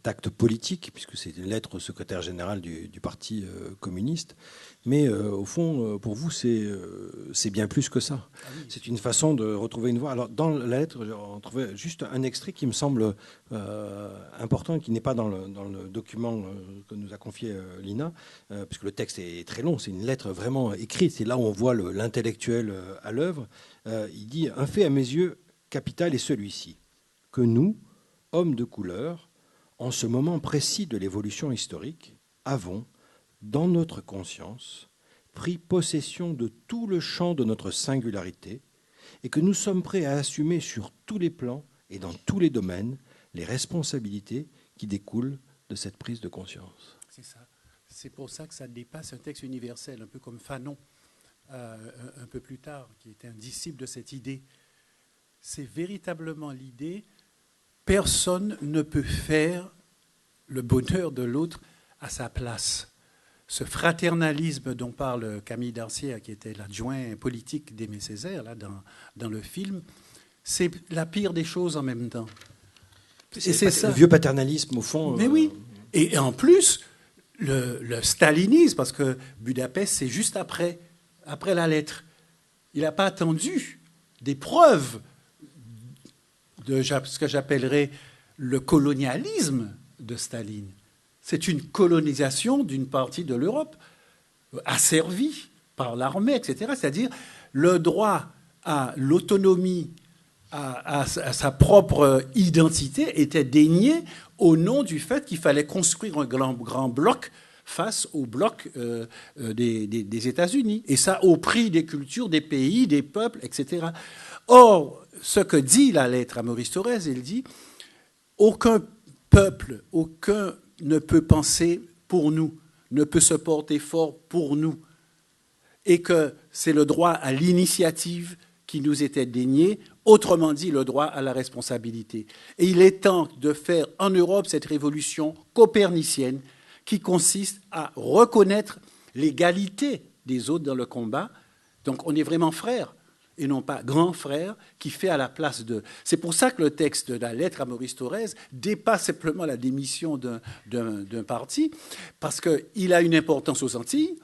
acte politique, puisque c'est une lettre au secrétaire général du Parti communiste. Mais au fond, pour vous, c'est bien plus que ça. Ah oui. C'est une façon de retrouver une voix. Alors, dans la lettre, on trouvait juste un extrait qui me semble important, qui n'est pas dans le document que nous a confié Lina, puisque le texte est très long. C'est une lettre vraiment écrite. C'est là où on voit l'intellectuel à l'œuvre. Il dit « Un fait à mes yeux capital est celui-ci, que nous, hommes de couleur, en ce moment précis de l'évolution historique, avons, dans notre conscience, pris possession de tout le champ de notre singularité et que nous sommes prêts à assumer sur tous les plans et dans tous les domaines les responsabilités qui découlent de cette prise de conscience. » C'est ça. C'est pour ça que ça dépasse un texte universel, un peu comme Fanon, un peu plus tard, qui était un disciple de cette idée. C'est véritablement l'idée, personne ne peut faire le bonheur de l'autre à sa place. Ce fraternalisme dont parle Camille Darcière, qui était l'adjoint politique d'Aimé Césaire, là, dans le film, c'est la pire des choses en même temps. C'est ça. Le vieux paternalisme, au fond. Mais oui. Et en plus, le stalinisme, parce que Budapest, c'est juste après la lettre. Il n'a pas attendu des preuves de ce que j'appellerais le colonialisme de Staline. C'est une colonisation d'une partie de l'Europe asservie par l'armée, etc. C'est-à-dire le droit à l'autonomie, à sa propre identité était dénié au nom du fait qu'il fallait construire un grand bloc face au bloc des États-Unis. Et ça au prix des cultures, des pays, des peuples, etc. Or, ce que dit la lettre à Maurice Thorez, elle dit « Aucun peuple, aucun ne peut penser pour nous, ne peut se porter fort pour nous. » Et que c'est le droit à l'initiative qui nous était dénié, autrement dit, le droit à la responsabilité. Et il est temps de faire en Europe cette révolution copernicienne qui consiste à reconnaître l'égalité des autres dans le combat. Donc on est vraiment frères, et non pas grand frère, qui fait à la place de... C'est pour ça que le texte de la lettre à Maurice Thorez dépasse simplement la démission d'un parti, parce qu'il a une importance aux Antilles,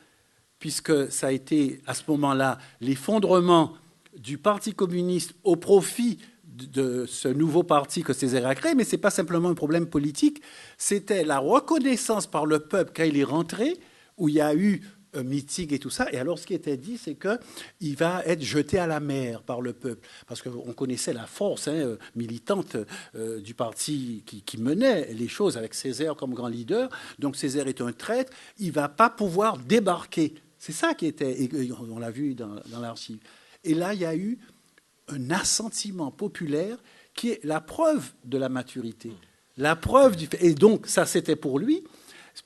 puisque ça a été à ce moment-là l'effondrement du Parti communiste au profit de ce nouveau parti que Césaire a créé, mais ce n'est pas simplement un problème politique, c'était la reconnaissance par le peuple quand il est rentré, où il y a eu un meeting et tout ça. Et alors, ce qui était dit, c'est qu'il va être jeté à la mer par le peuple. Parce qu'on connaissait la force militante du parti qui menait les choses avec Césaire comme grand leader. Donc, Césaire est un traître. Il ne va pas pouvoir débarquer. C'est ça qui était... Et on l'a vu dans l'archive. Et là, il y a eu un assentiment populaire qui est la preuve de la maturité. La preuve du fait. Et donc, ça, c'était pour lui,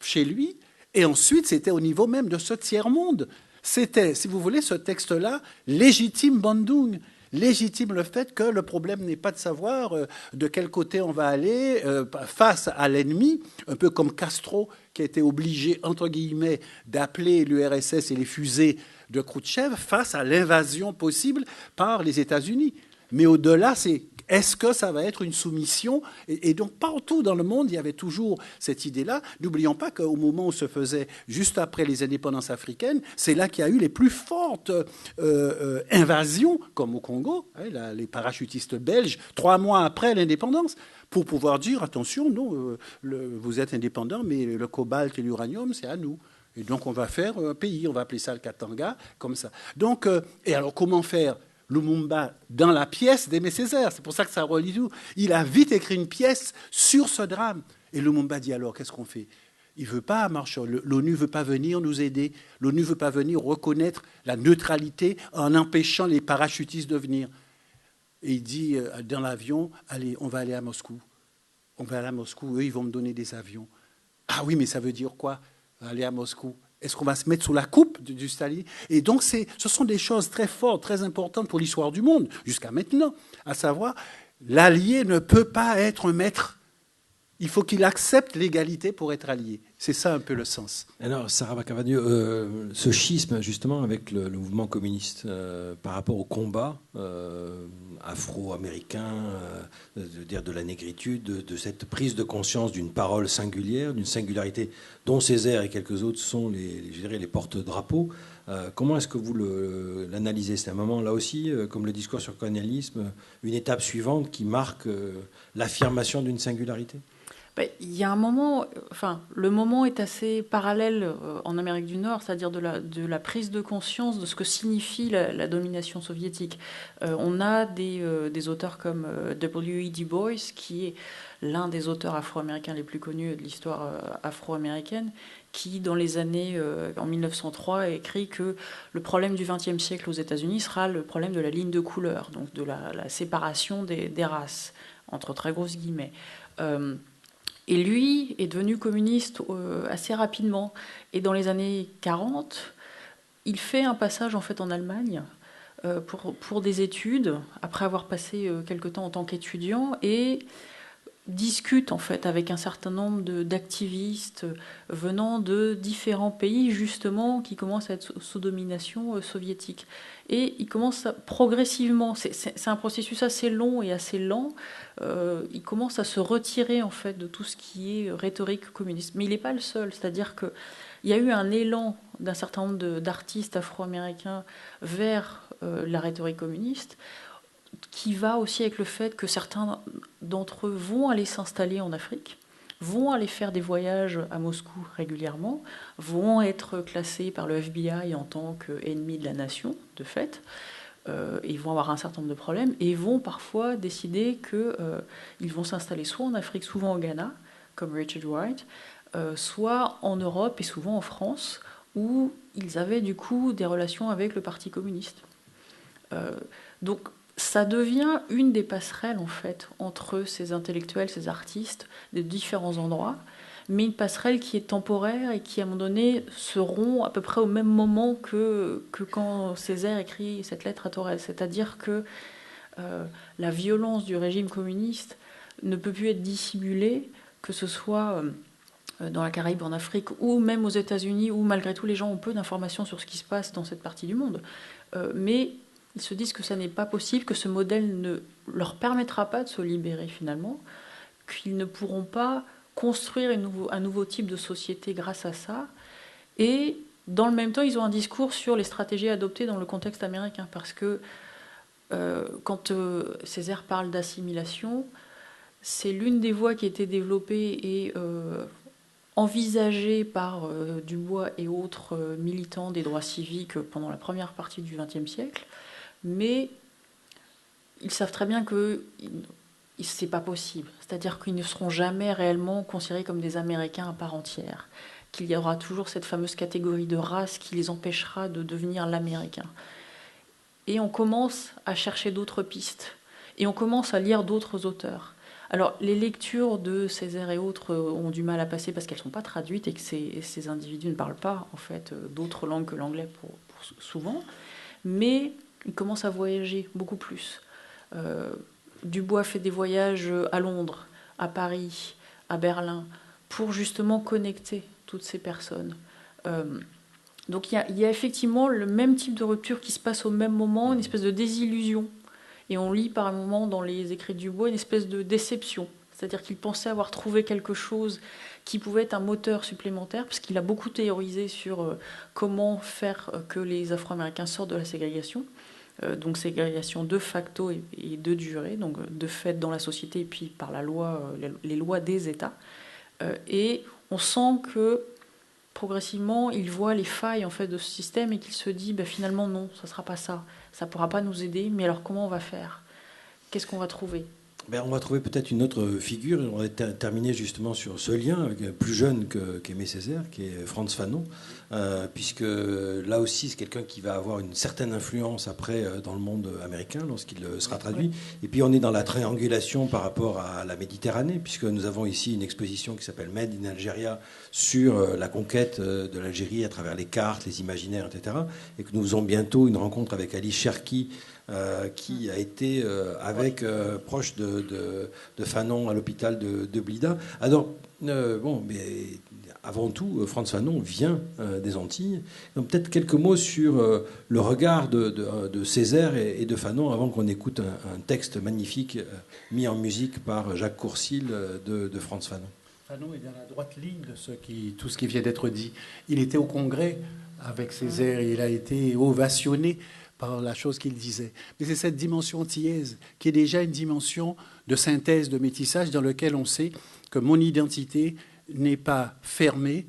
chez lui. Et ensuite, c'était au niveau même de ce tiers-monde. C'était, si vous voulez, ce texte-là, légitime Bandung, légitime le fait que le problème n'est pas de savoir de quel côté on va aller face à l'ennemi, un peu comme Castro, qui a été obligé, entre guillemets, d'appeler l'URSS et les fusées de Khrouchtchev face à l'invasion possible par les États-Unis. Mais au-delà, c'est est-ce que ça va être une soumission ? Et donc, partout dans le monde, il y avait toujours cette idée-là. N'oublions pas qu'au moment où se faisait, juste après les indépendances africaines, c'est là qu'il y a eu les plus fortes invasions, comme au Congo, les parachutistes belges, 3 mois après l'indépendance, pour pouvoir dire, attention, non, vous êtes indépendants, mais le cobalt et l'uranium, c'est à nous. Et donc, on va faire un pays, on va appeler ça le Katanga, comme ça. Donc, et alors, comment faire ? Lumumba dans la pièce d'Aimé Césaire. C'est pour ça que ça relie tout. Il a vite écrit une pièce sur ce drame. Et Lumumba dit alors, qu'est-ce qu'on fait ? Il ne veut pas marcher. L'ONU ne veut pas venir nous aider. L'ONU ne veut pas venir reconnaître la neutralité en empêchant les parachutistes de venir. Et il dit dans l'avion, allez, on va aller à Moscou. On va aller à Moscou. Eux, ils vont me donner des avions. Ah oui, mais ça veut dire quoi ? Aller à Moscou. Est-ce qu'on va se mettre sous la coupe du Staline ? Et donc, ce sont des choses très fortes, très importantes pour l'histoire du monde, jusqu'à maintenant. À savoir, l'allié ne peut pas être un maître. Il faut qu'il accepte l'égalité pour être allié. C'est ça un peu le sens. Alors, Sarah Cavagno, ce schisme, justement, avec le mouvement communiste par rapport au combat afro-américain, de la négritude, de cette prise de conscience d'une parole singulière, d'une singularité dont Césaire et quelques autres sont les porte-drapeaux. Comment est-ce que vous l'analysez ? C'est un moment, là aussi, comme le discours sur le colonialisme, une étape suivante qui marque l'affirmation d'une singularité ? Il y a un moment, le moment est assez parallèle en Amérique du Nord, c'est-à-dire de la prise de conscience de ce que signifie la domination soviétique. On a des auteurs comme W.E. Du Bois, qui est l'un des auteurs afro-américains les plus connus de l'histoire afro-américaine, qui, dans les années, en 1903, a écrit que le problème du XXe siècle aux États-Unis sera le problème de la ligne de couleur, donc de la séparation des races, entre très grosses guillemets. Et lui est devenu communiste assez rapidement. Et dans les années 40, il fait un passage en fait en Allemagne pour des études, après avoir passé quelque temps en tant qu'étudiant, et discute en fait avec un certain nombre d'activistes venant de différents pays justement qui commencent à être sous domination soviétique. Et il commence progressivement, c'est un processus assez long et assez lent, il commence à se retirer en fait de tout ce qui est rhétorique communiste. Mais il n'est pas le seul, c'est-à-dire qu'il y a eu un élan d'un certain nombre d'artistes afro-américains vers la rhétorique communiste, qui va aussi avec le fait que certains d'entre eux vont aller s'installer en Afrique, vont aller faire des voyages à Moscou régulièrement, vont être classés par le FBI en tant qu'ennemis de la nation, de fait. Ils vont avoir un certain nombre de problèmes et vont parfois décider qu'ils vont s'installer soit en Afrique, souvent au Ghana, comme Richard Wright, soit en Europe et souvent en France, où ils avaient du coup des relations avec le Parti communiste. Donc, ça devient une des passerelles, en fait, entre ces intellectuels, ces artistes, de différents endroits, mais une passerelle qui est temporaire et qui, à un moment donné, se rompt à peu près au même moment que quand Césaire écrit cette lettre à Torres. C'est-à-dire que la violence du régime communiste ne peut plus être dissimulée, que ce soit dans la Caraïbe, en Afrique, ou même aux États-Unis, où malgré tout les gens ont peu d'informations sur ce qui se passe dans cette partie du monde. Mais ils se disent que ça n'est pas possible, que ce modèle ne leur permettra pas de se libérer finalement, qu'ils ne pourront pas construire un nouveau type de société grâce à ça. Et Dans le même temps, ils ont un discours sur les stratégies adoptées dans le contexte américain, parce que quand Césaire parle d'assimilation, c'est l'une des voies qui a été développée et envisagée par Dubois et autres militants des droits civiques pendant la première partie du XXe siècle, mais ils savent très bien que c'est pas possible. C'est-à-dire qu'ils ne seront jamais réellement considérés comme des Américains à part entière, qu'il y aura toujours cette fameuse catégorie de race qui les empêchera de devenir l'Américain. Et on commence à chercher d'autres pistes, et on commence à lire d'autres auteurs. Alors, les lectures de Césaire et autres ont du mal à passer parce qu'elles ne sont pas traduites et que ces individus ne parlent pas, en fait, d'autres langues que l'anglais pour souvent, mais ils commencent à voyager beaucoup plus. Dubois fait des voyages à Londres, à Paris, à Berlin, pour justement connecter toutes ces personnes. Donc il y a effectivement le même type de rupture qui se passe au même moment, une espèce de désillusion. Et on lit par un moment dans les écrits de Dubois une espèce de déception. C'est-à-dire qu'il pensait avoir trouvé quelque chose qui pouvait être un moteur supplémentaire, parce qu'il a beaucoup théorisé sur comment faire que les Afro-Américains sortent de la ségrégation. Donc ségrégation de facto et de durée, donc de fait dans la société et puis par la loi, les lois des États. Et on sent que progressivement, il voit les failles en fait de ce système et qu'il se dit finalement non, ça ne sera pas ça, ça ne pourra pas nous aider, mais alors comment on va faire? Qu'est-ce qu'on va trouver? On va trouver peut-être une autre figure. On va terminer justement sur ce lien avec plus jeune qu'Aimé Césaire, qui est Frantz Fanon, puisque là aussi c'est quelqu'un qui va avoir une certaine influence après dans le monde américain lorsqu'il sera traduit. Et puis on est dans la triangulation par rapport à la Méditerranée, puisque nous avons ici une exposition qui s'appelle Made in Algeria sur la conquête de l'Algérie à travers les cartes, les imaginaires, etc. Et que nous faisons bientôt une rencontre avec Ali Cherki, qui a été proche de Fanon à l'hôpital de Blida. Alors, mais avant tout, Frantz Fanon vient des Antilles. Donc peut-être quelques mots sur le regard de Césaire et de Fanon avant qu'on écoute un texte magnifique mis en musique par Jacques Courcil de Frantz Fanon. Fanon est dans la droite ligne de tout ce qui vient d'être dit. Il était au Congrès avec Césaire et il a été ovationné par la chose qu'il disait. Mais c'est cette dimension antillaise qui est déjà une dimension de synthèse, de métissage, dans lequel on sait que mon identité n'est pas fermée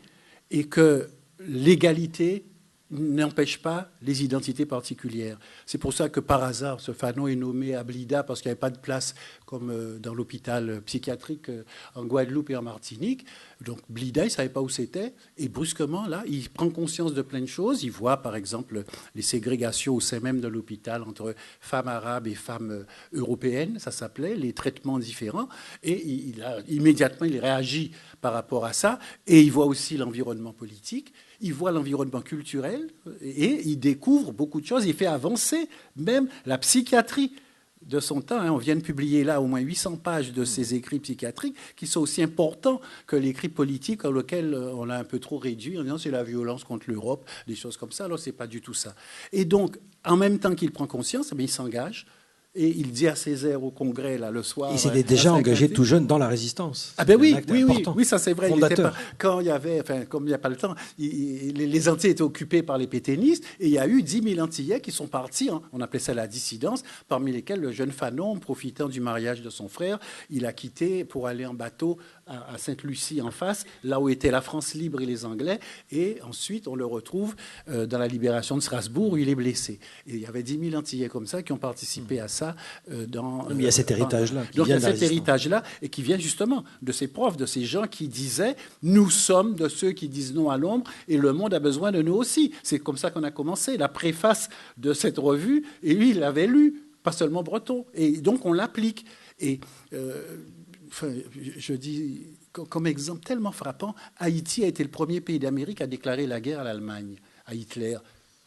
et que l'égalité n'empêche pas les identités particulières. C'est pour ça que par hasard, ce Fanon est nommé à Blida parce qu'il n'y avait pas de place comme dans l'hôpital psychiatrique en Guadeloupe et en Martinique. Donc Blida, il ne savait pas où c'était. Et brusquement, là, il prend conscience de plein de choses. Il voit, par exemple, les ségrégations au sein même de l'hôpital entre femmes arabes et femmes européennes, ça s'appelait, les traitements différents. Et immédiatement, il réagit par rapport à ça. Et il voit aussi l'environnement politique. Il voit l'environnement culturel et il découvre beaucoup de choses. Il fait avancer même la psychiatrie de son temps. On vient de publier là au moins 800 pages de ses écrits psychiatriques qui sont aussi importants que l'écrit politique auquel on a un peu trop réduit en disant c'est la violence contre l'Europe, des choses comme ça. Alors c'est pas du tout ça. Et donc, en même temps qu'il prend conscience, il s'engage. Et il dit à Césaire au Congrès, là, le soir... Il s'était déjà engagé tout jeune dans la résistance. Ah ben oui, ça c'est vrai. Quand il y avait, comme il n'y a pas le temps, les Antilles étaient occupées par les pétainistes, et il y a eu 10 000 Antillais qui sont partis, on appelait ça la dissidence, parmi lesquels le jeune Fanon, profitant du mariage de son frère, il a quitté pour aller en bateau à Sainte-Lucie en face, là où était la France libre et les Anglais, et ensuite on le retrouve dans la libération de Strasbourg, où il est blessé. Et il y avait 10 000 Antillais comme ça qui ont participé à ça. Il y a cet héritage-là. Donc il y a cet héritage-là, et qui vient justement de ces profs, de ces gens qui disaient « Nous sommes de ceux qui disent non à l'ombre, et le monde a besoin de nous aussi ». C'est comme ça qu'on a commencé. La préface de cette revue, et lui, il l'avait lu, pas seulement Breton. Et donc on l'applique. Et... je dis, comme exemple tellement frappant, Haïti a été le premier pays d'Amérique à déclarer la guerre à l'Allemagne, à Hitler.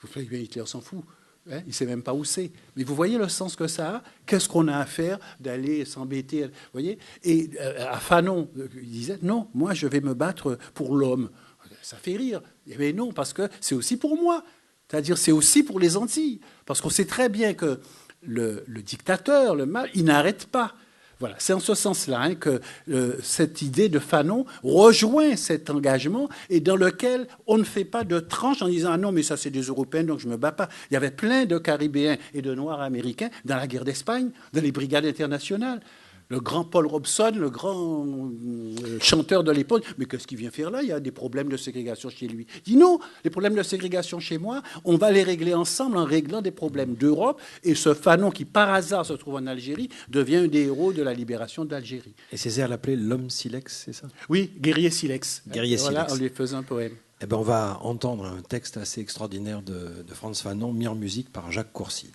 Vous savez bien, Hitler s'en fout. Il ne sait même pas où c'est. Mais vous voyez le sens que ça a? Qu'est-ce qu'on a à faire d'aller s'embêter? Vous voyez? Et à Fanon, il disait, non, moi, je vais me battre pour l'homme. Ça fait rire. Mais non, parce que c'est aussi pour moi. C'est-à-dire, c'est aussi pour les Antilles. Parce qu'on sait très bien que le dictateur, le mal, il n'arrête pas. Voilà, c'est en ce sens-là que cette idée de Fanon rejoint cet engagement et dans lequel on ne fait pas de tranche en disant « Ah non, mais ça c'est des Européens, donc je ne me bats pas ». Il y avait plein de Caribéens et de Noirs américains dans la guerre d'Espagne, dans les brigades internationales. Le grand Paul Robeson, le grand chanteur de l'époque, mais qu'est-ce qu'il vient faire là? Il y a des problèmes de ségrégation chez lui. Il dit non, les problèmes de ségrégation chez moi, on va les régler ensemble en réglant des problèmes d'Europe. Et ce Fanon qui, par hasard, se trouve en Algérie, devient un des héros de la libération d'Algérie. Et Césaire l'appelait l'homme silex, c'est ça? Oui, guerrier silex. Guerrier voilà, silex. on lui faisait un poème. Eh ben, on va entendre un texte assez extraordinaire de Frantz Fanon, mis en musique par Jacques Courcil.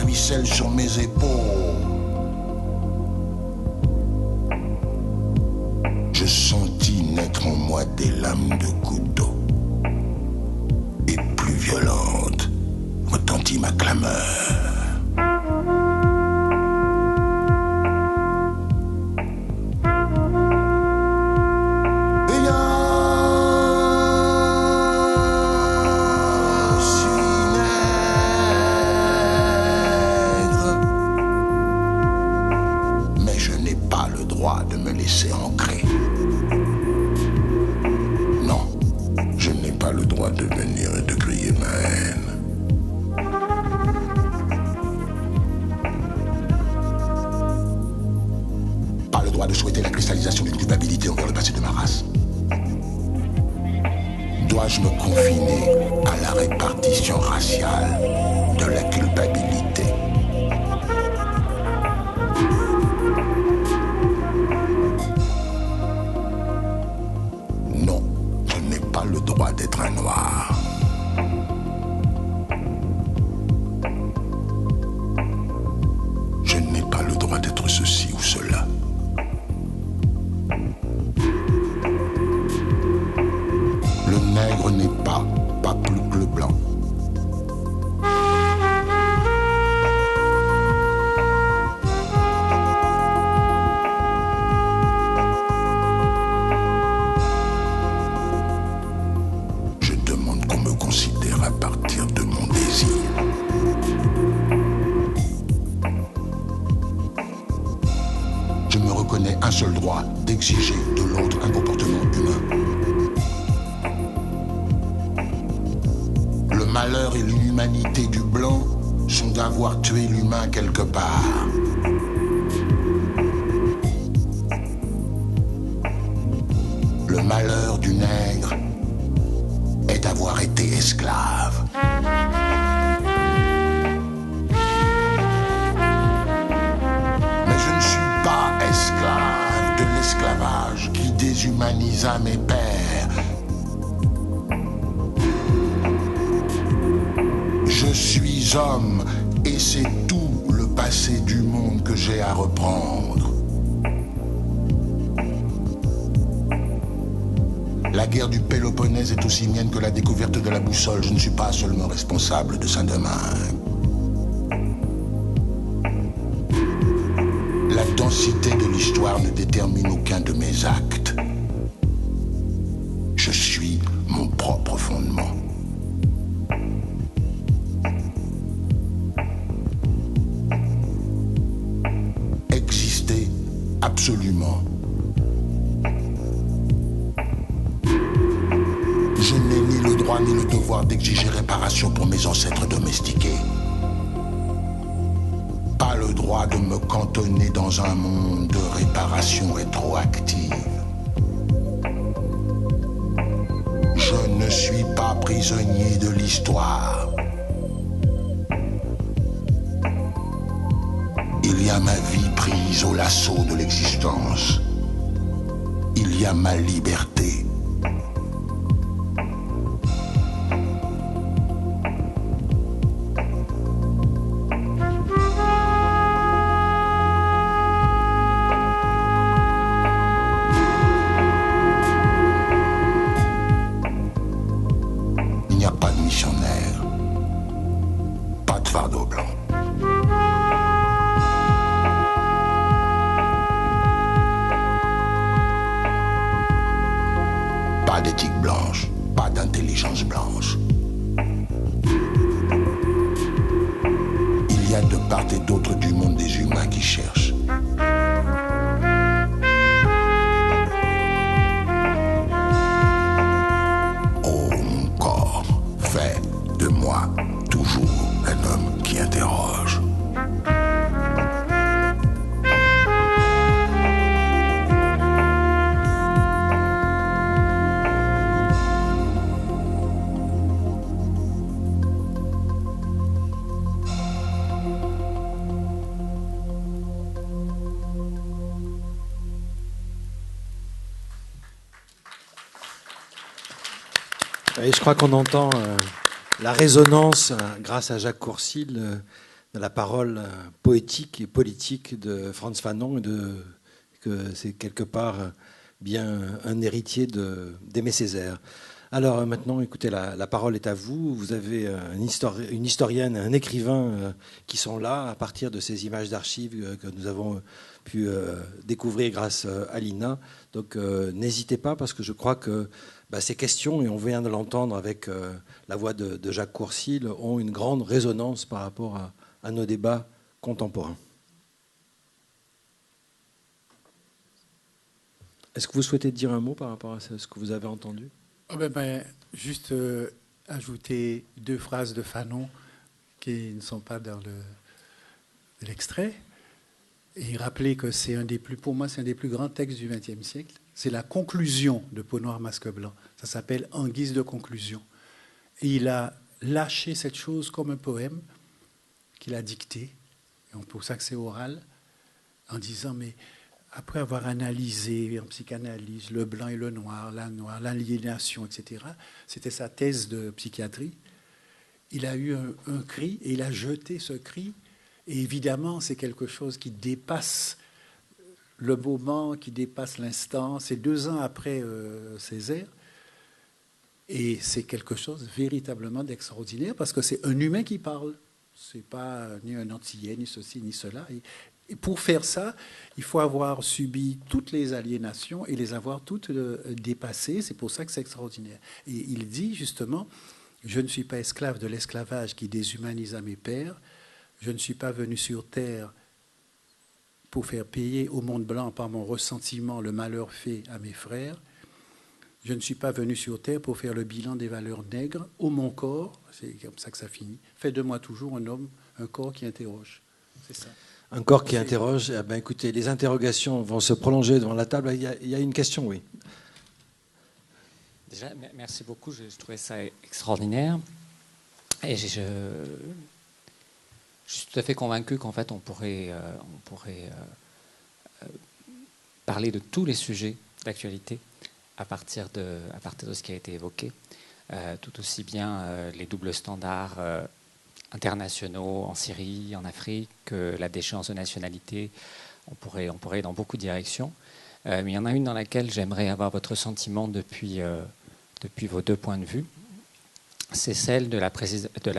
Ruisselle sur mes épaules. Je sentis naître en moi des lames de couteau. Et plus violente retentit ma clameur. De souhaiter la cristallisation d'une culpabilité envers le passé de ma race. Dois-je me confiner à la répartition raciale de la culpabilité? Non, je n'ai pas le droit d'être un noir. Je n'ai pas le droit d'être ceci ou cela. Le nègre n'est pas plus que le blanc. Je demande qu'on me considère à partir de mon désir. Je me reconnais un seul droit d'exiger de l'autre un comportement humain. Le malheur et l'inhumanité du blanc sont d'avoir tué l'humain quelque part. Le malheur du nègre est d'avoir été esclave. Mais je ne suis pas esclave de l'esclavage qui déshumanisa mes pères. Je suis homme et c'est tout le passé du monde que j'ai à reprendre. La guerre du Péloponnèse est aussi mienne que la découverte de la boussole. Je ne suis pas seulement responsable de Saint-Domingue. La densité de l'histoire ne détermine aucun de mes actes. Je suis mon propre fondement. Exister absolument. Je n'ai ni le droit ni le devoir d'exiger réparation pour mes ancêtres domestiqués. Pas le droit de me cantonner dans un monde de réparation rétroactive. Je ne suis pas prisonnier de l'histoire. Il y a ma vie prise au lasso de l'existence. Il y a ma liberté. Il n'y a pas de missionnaire, pas de fardeau blanc. Pas d'éthique blanche, pas d'intelligence blanche. Il y a de part et d'autre du monde des humains qui cherchent. Oh mon corps, fait de moi toujours un homme qui interroge. Et je crois qu'on entend la résonance, grâce à Jacques Courcil, de la parole poétique et politique de Frantz Fanon, et que c'est quelque part bien un héritier d'Aimé Césaire. Alors maintenant, écoutez, la parole est à vous. Vous avez une historienne, un écrivain qui sont là à partir de ces images d'archives que nous avons pu découvrir grâce à l'INA. Donc n'hésitez pas, parce que je crois que ces questions, et on vient de l'entendre avec la voix de Jacques Courcil, ont une grande résonance par rapport à nos débats contemporains. Est-ce que vous souhaitez dire un mot par rapport à ce que vous avez entendu ? Juste ajouter deux phrases de Fanon qui ne sont pas dans l'extrait, et rappeler que pour moi, c'est un des plus grands textes du XXe siècle. C'est la conclusion de Peau noire, masque blanc. Ça s'appelle En guise de conclusion. Et il a lâché cette chose comme un poème qu'il a dicté, et pour ça que c'est oral, en disant, mais après avoir analysé en psychanalyse le blanc et le noir, l'aliénation, etc., c'était sa thèse de psychiatrie, il a eu un cri, et il a jeté ce cri, et évidemment, c'est quelque chose qui dépasse le moment, qui dépasse l'instant. C'est 2 ans après Césaire. Et c'est quelque chose véritablement d'extraordinaire, parce que c'est un humain qui parle. C'est pas ni un antillais, ni ceci, ni cela. Et pour faire ça, il faut avoir subi toutes les aliénations et les avoir toutes dépassées. C'est pour ça que c'est extraordinaire. Et il dit justement, je ne suis pas esclave de l'esclavage qui déshumanisa mes pères. Je ne suis pas venu sur terre pour faire payer au monde blanc par mon ressentiment le malheur fait à mes frères. Je ne suis pas venu sur terre pour faire le bilan des valeurs nègres. Ô mon corps, c'est comme ça que ça finit, fais de moi toujours un homme, un corps qui interroge. C'est ça. Un corps qui interroge. Écoutez, les interrogations vont se prolonger devant la table. Il y a une question, oui. Déjà, merci beaucoup, je trouvais ça extraordinaire. Et je suis tout à fait convaincu qu'en fait, on pourrait parler de tous les sujets d'actualité à partir de ce qui a été évoqué. Tout aussi bien les doubles standards internationaux en Syrie, en Afrique, que la déchéance de nationalité. On pourrait dans beaucoup de directions. Mais il y en a une dans laquelle j'aimerais avoir votre sentiment depuis vos deux points de vue. C'est celle de la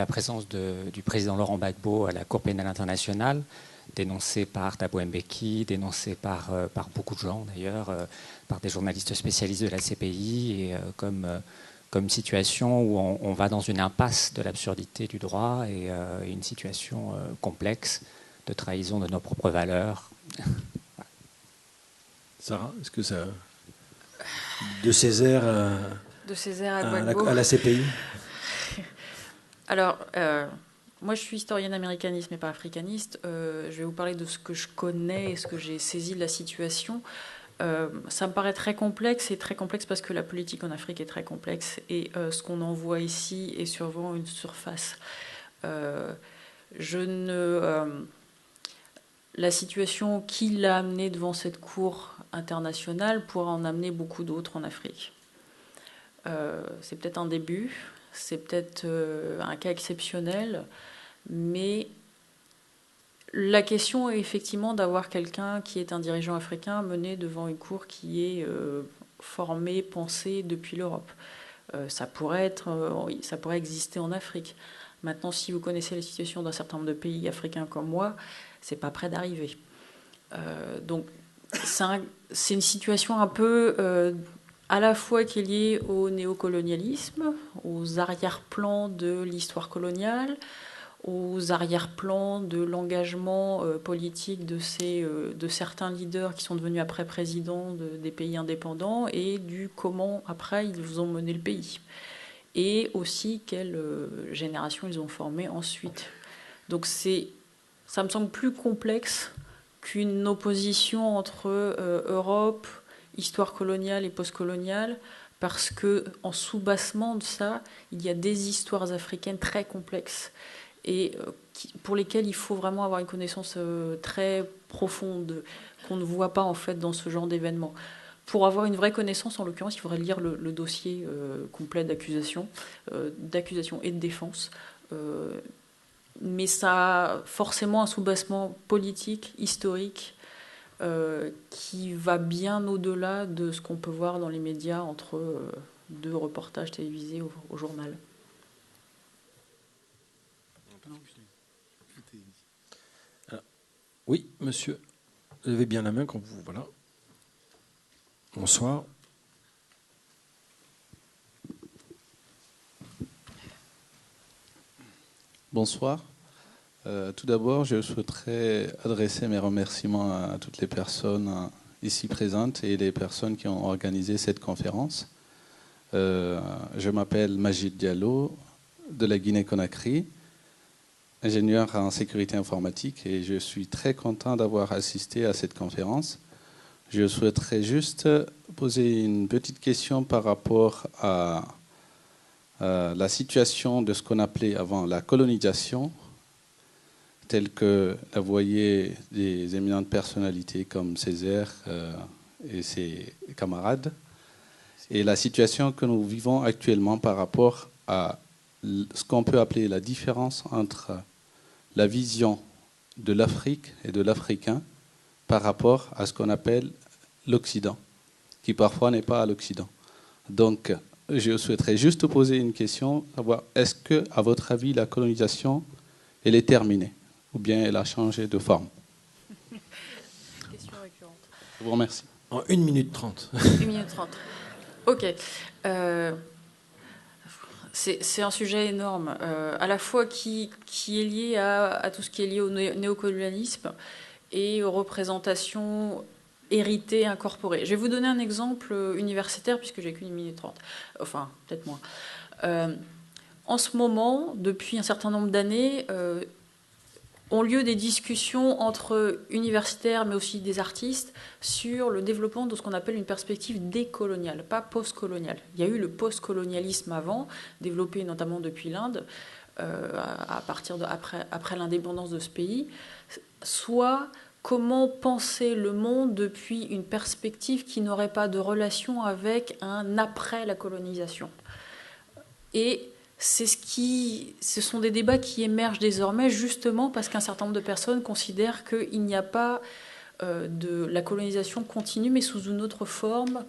présence du président Laurent Gbagbo à la Cour pénale internationale, dénoncée par Thabo Mbeki, dénoncée par beaucoup de gens d'ailleurs, par des journalistes spécialistes de la CPI, et comme situation où on va dans une impasse de l'absurdité du droit et une situation complexe de trahison de nos propres valeurs. Sarah, est-ce que ça... De Césaire à la CPI? Alors, moi je suis historienne américaniste mais pas africaniste. Je vais vous parler de ce que je connais et ce que j'ai saisi de la situation. Ça me paraît très complexe, et très complexe parce que la politique en Afrique est très complexe, et ce qu'on en voit ici est souvent une surface. La situation qui l'a amené devant cette cour internationale pourra en amener beaucoup d'autres en Afrique. C'est peut-être un début, c'est peut-être un cas exceptionnel, mais la question est effectivement d'avoir quelqu'un qui est un dirigeant africain mené devant une cour qui est formée, pensée depuis l'Europe. Ça pourrait exister en Afrique. Maintenant, si vous connaissez la situation d'un certain nombre de pays africains comme moi, c'est pas près d'arriver. Donc, c'est une situation un peu à la fois qui est liée au néocolonialisme, aux arrière-plans de l'histoire coloniale, aux arrière-plans de l'engagement politique de certains leaders qui sont devenus après présidents des pays indépendants, et du comment après ils ont mené le pays. Et aussi quelle génération ils ont formé ensuite. Donc ça me semble plus complexe qu'une opposition entre Europe, histoire coloniale et postcoloniale, parce qu'en sous-bassement de ça, il y a des histoires africaines très complexes, et pour lesquelles il faut vraiment avoir une connaissance très profonde, qu'on ne voit pas en fait dans ce genre d'événements. Pour avoir une vraie connaissance, en l'occurrence, il faudrait lire le dossier complet d'accusation et de défense. Mais ça a forcément un sous-bassement politique, historique, qui va bien au-delà de ce qu'on peut voir dans les médias entre deux reportages télévisés au journal. Alors, oui, monsieur, levez bien la main quand vous... Voilà. Bonsoir. Bonsoir. Tout d'abord, je souhaiterais adresser mes remerciements à toutes les personnes ici présentes et les personnes qui ont organisé cette conférence. Je m'appelle Majid Diallo, de la Guinée-Conakry, ingénieur en sécurité informatique, et je suis très content d'avoir assisté à cette conférence. Je souhaiterais juste poser une petite question par rapport à la situation de ce qu'on appelait avant la colonisation, telle que la voyaient des éminentes personnalités comme Césaire et ses camarades, et la situation que nous vivons actuellement par rapport à ce qu'on peut appeler la différence entre la vision de l'Afrique et de l'Africain par rapport à ce qu'on appelle l'Occident, qui parfois n'est pas à l'Occident. Donc, je souhaiterais juste poser une question, savoir, est-ce que, à votre avis, la colonisation, elle est terminée, ou bien elle a changé de forme? Question récurrente. Je vous remercie. En 1 minute 30. 1 minute 30. Ok. C'est un sujet énorme, à la fois qui est lié à tout ce qui est lié au néocolonialisme et aux représentations héritées, incorporées. Je vais vous donner un exemple universitaire, puisque j'ai qu'une minute 30. Enfin, peut-être moins. En ce moment, depuis un certain nombre d'années, ont lieu des discussions entre universitaires, mais aussi des artistes, sur le développement de ce qu'on appelle une perspective décoloniale, pas postcoloniale. Il y a eu le postcolonialisme avant, développé notamment depuis l'Inde, à partir après l'indépendance de ce pays, soit comment penser le monde depuis une perspective qui n'aurait pas de relation avec un après la colonisation. Et ce sont des débats qui émergent désormais justement parce qu'un certain nombre de personnes considèrent qu'il n'y a pas de la colonisation continue, mais sous une autre forme,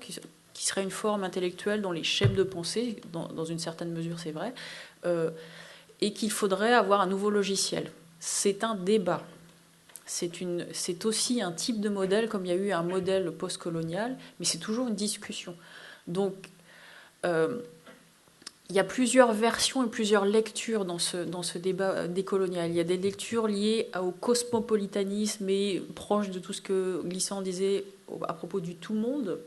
qui serait une forme intellectuelle dans les schèmes de pensée, dans une certaine mesure c'est vrai, et qu'il faudrait avoir un nouveau logiciel. C'est un débat. C'est aussi un type de modèle, comme il y a eu un modèle postcolonial, mais c'est toujours une discussion. Donc, il y a plusieurs versions et plusieurs lectures dans ce débat décolonial. Il y a des lectures liées au cosmopolitanisme et proches de tout ce que Glissant disait à propos du tout-monde.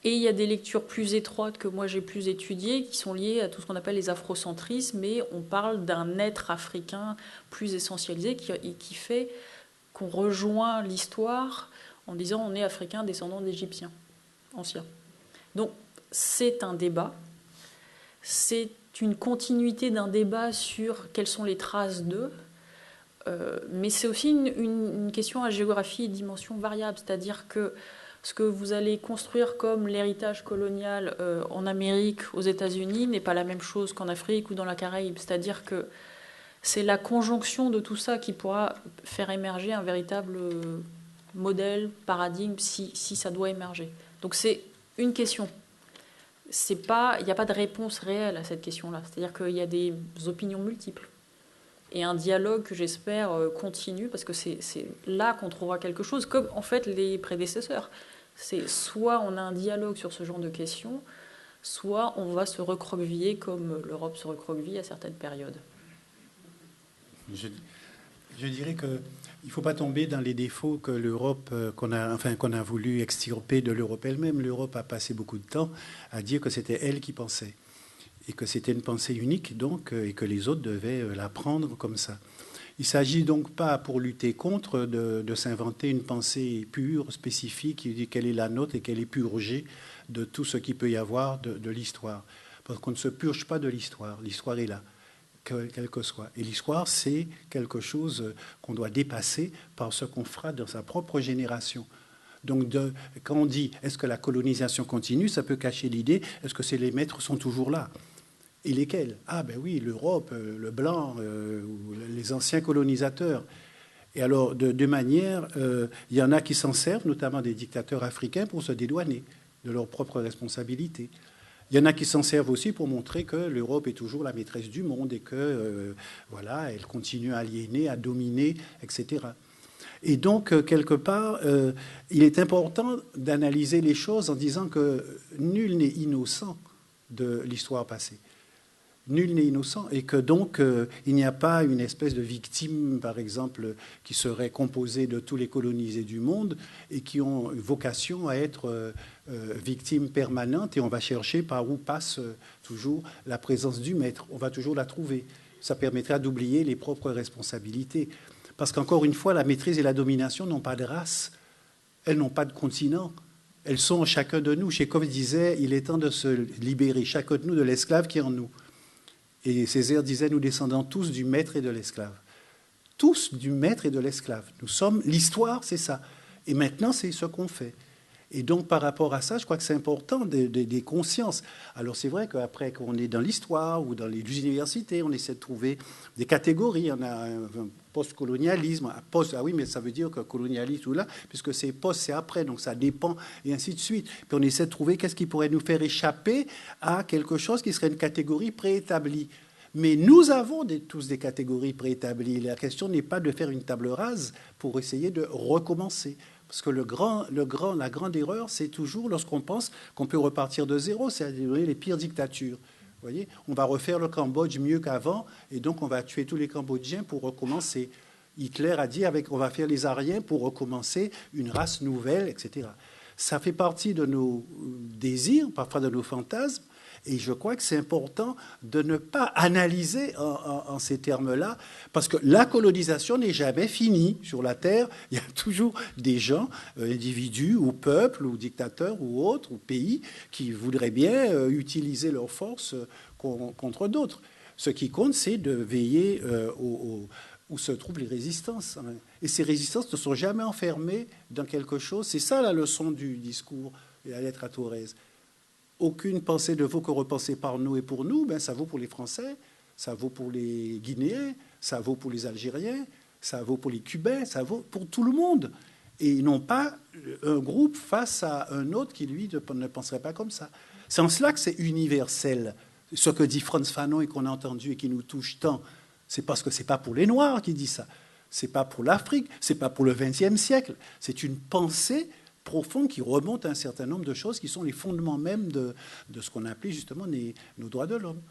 Et il y a des lectures plus étroites que moi j'ai plus étudiées, qui sont liées à tout ce qu'on appelle les afrocentrismes, mais on parle d'un être africain plus essentialisé qui fait qu'on rejoint l'histoire en disant on est africain descendant d'Égyptiens anciens. Donc c'est un débat. C'est une continuité d'un débat sur quelles sont les traces d'eux, mais c'est aussi une question à géographie et dimension variable, c'est-à-dire que ce que vous allez construire comme l'héritage colonial en Amérique, aux États-Unis, n'est pas la même chose qu'en Afrique ou dans la Caraïbe, c'est-à-dire que c'est la conjonction de tout ça qui pourra faire émerger un véritable modèle, paradigme, si ça doit émerger. Donc c'est une question. Il n'y a pas de réponse réelle à cette question-là. C'est-à-dire qu'il y a des opinions multiples. Et un dialogue que j'espère continue, parce que c'est là qu'on trouvera quelque chose, comme en fait les prédécesseurs. C'est soit on a un dialogue sur ce genre de questions, soit on va se recroqueviller comme l'Europe se recroqueville à certaines périodes. Je dirais qu'il ne faut pas tomber dans les défauts que l'Europe, qu'on a voulu extirper de l'Europe elle-même. L'Europe a passé beaucoup de temps à dire que c'était elle qui pensait et que c'était une pensée unique, donc, et que les autres devaient la prendre comme ça. Il ne s'agit donc pas, pour lutter contre, de s'inventer une pensée pure, spécifique, qui dit quelle est la nôtre et qu'elle est purgée de tout ce qu'il peut y avoir de l'histoire. Parce qu'on ne se purge pas de l'histoire. L'histoire est là, quelle que soit. Et l'histoire, c'est quelque chose qu'on doit dépasser par ce qu'on fera dans sa propre génération. Donc, quand on dit est-ce que la colonisation continue, ça peut cacher l'idée est-ce que les maîtres sont toujours là? Et lesquels? Ah ben oui, l'Europe, le blanc, les anciens colonisateurs. Et alors, de manière, il y en a qui s'en servent, notamment des dictateurs africains, pour se dédouaner de leurs propres responsabilités. Il y en a qui s'en servent aussi pour montrer que l'Europe est toujours la maîtresse du monde et que, voilà, elle continue à aliéner, à dominer, etc. Et donc, quelque part, il est important d'analyser les choses en disant que nul n'est innocent de l'histoire passée. Nul n'est innocent et que donc il n'y a pas une espèce de victime, par exemple, qui serait composée de tous les colonisés du monde et qui ont vocation à être victimes permanentes et on va chercher par où passe toujours la présence du maître. On va toujours la trouver. Ça permettra d'oublier les propres responsabilités. Parce qu'encore une fois, la maîtrise et la domination n'ont pas de race. Elles n'ont pas de continent. Elles sont en chacun de nous. Chekhov disait, il est temps de se libérer, chacun de nous, de l'esclave qui est en nous. Et Césaire disait, nous descendons tous du maître et de l'esclave. Tous du maître et de l'esclave. Nous sommes, l'histoire, c'est ça. Et maintenant, c'est ce qu'on fait. Et donc, par rapport à ça, je crois que c'est important des consciences. Alors, c'est vrai qu'après qu'on est dans l'histoire ou dans les universités, on essaie de trouver des catégories. On a un post-colonialisme, un post, ah oui, mais ça veut dire que colonialisme ou là, puisque c'est post, c'est après, donc ça dépend, et ainsi de suite. Puis on essaie de trouver qu'est-ce qui pourrait nous faire échapper à quelque chose qui serait une catégorie préétablie. Mais nous avons tous des catégories préétablies. La question n'est pas de faire une table rase pour essayer de recommencer. Parce que la grande erreur, c'est toujours lorsqu'on pense qu'on peut repartir de zéro, c'est-à-dire les pires dictatures. Vous voyez, on va refaire le Cambodge mieux qu'avant, et donc on va tuer tous les Cambodgiens pour recommencer. Hitler a dit on va faire les Aryens pour recommencer une race nouvelle, etc. Ça fait partie de nos désirs, parfois de nos fantasmes, Et je crois que c'est important de ne pas analyser en ces termes-là, parce que la colonisation n'est jamais finie sur la Terre. Il y a toujours des gens, individus ou peuples ou dictateurs ou autres, ou pays, qui voudraient bien utiliser leurs forces contre d'autres. Ce qui compte, c'est de veiller où se trouvent les résistances. Et ces résistances ne sont jamais enfermées dans quelque chose. C'est ça la leçon du discours et la lettre à Thorez. Aucune pensée ne vaut que repensée par nous et pour nous. Ben, ça vaut pour les Français, ça vaut pour les Guinéens, ça vaut pour les Algériens, ça vaut pour les Cubains, ça vaut pour tout le monde. Et non pas un groupe face à un autre qui, lui, ne penserait pas comme ça. C'est en cela que c'est universel. Ce que dit Frantz Fanon et qu'on a entendu et qui nous touche tant, c'est parce que ce n'est pas pour les Noirs qui dit ça. Ce n'est pas pour l'Afrique, ce n'est pas pour le XXe siècle. C'est une pensée profonde qui remonte à un certain nombre de choses qui sont les fondements même de ce qu'on appelait justement nos droits de l'homme.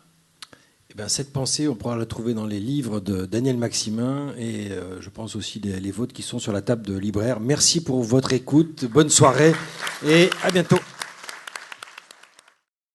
Eh bien, cette pensée, on pourra la trouver dans les livres de Daniel Maximin et je pense aussi les vôtres qui sont sur la table de libraire. Merci pour votre écoute, bonne soirée et à bientôt.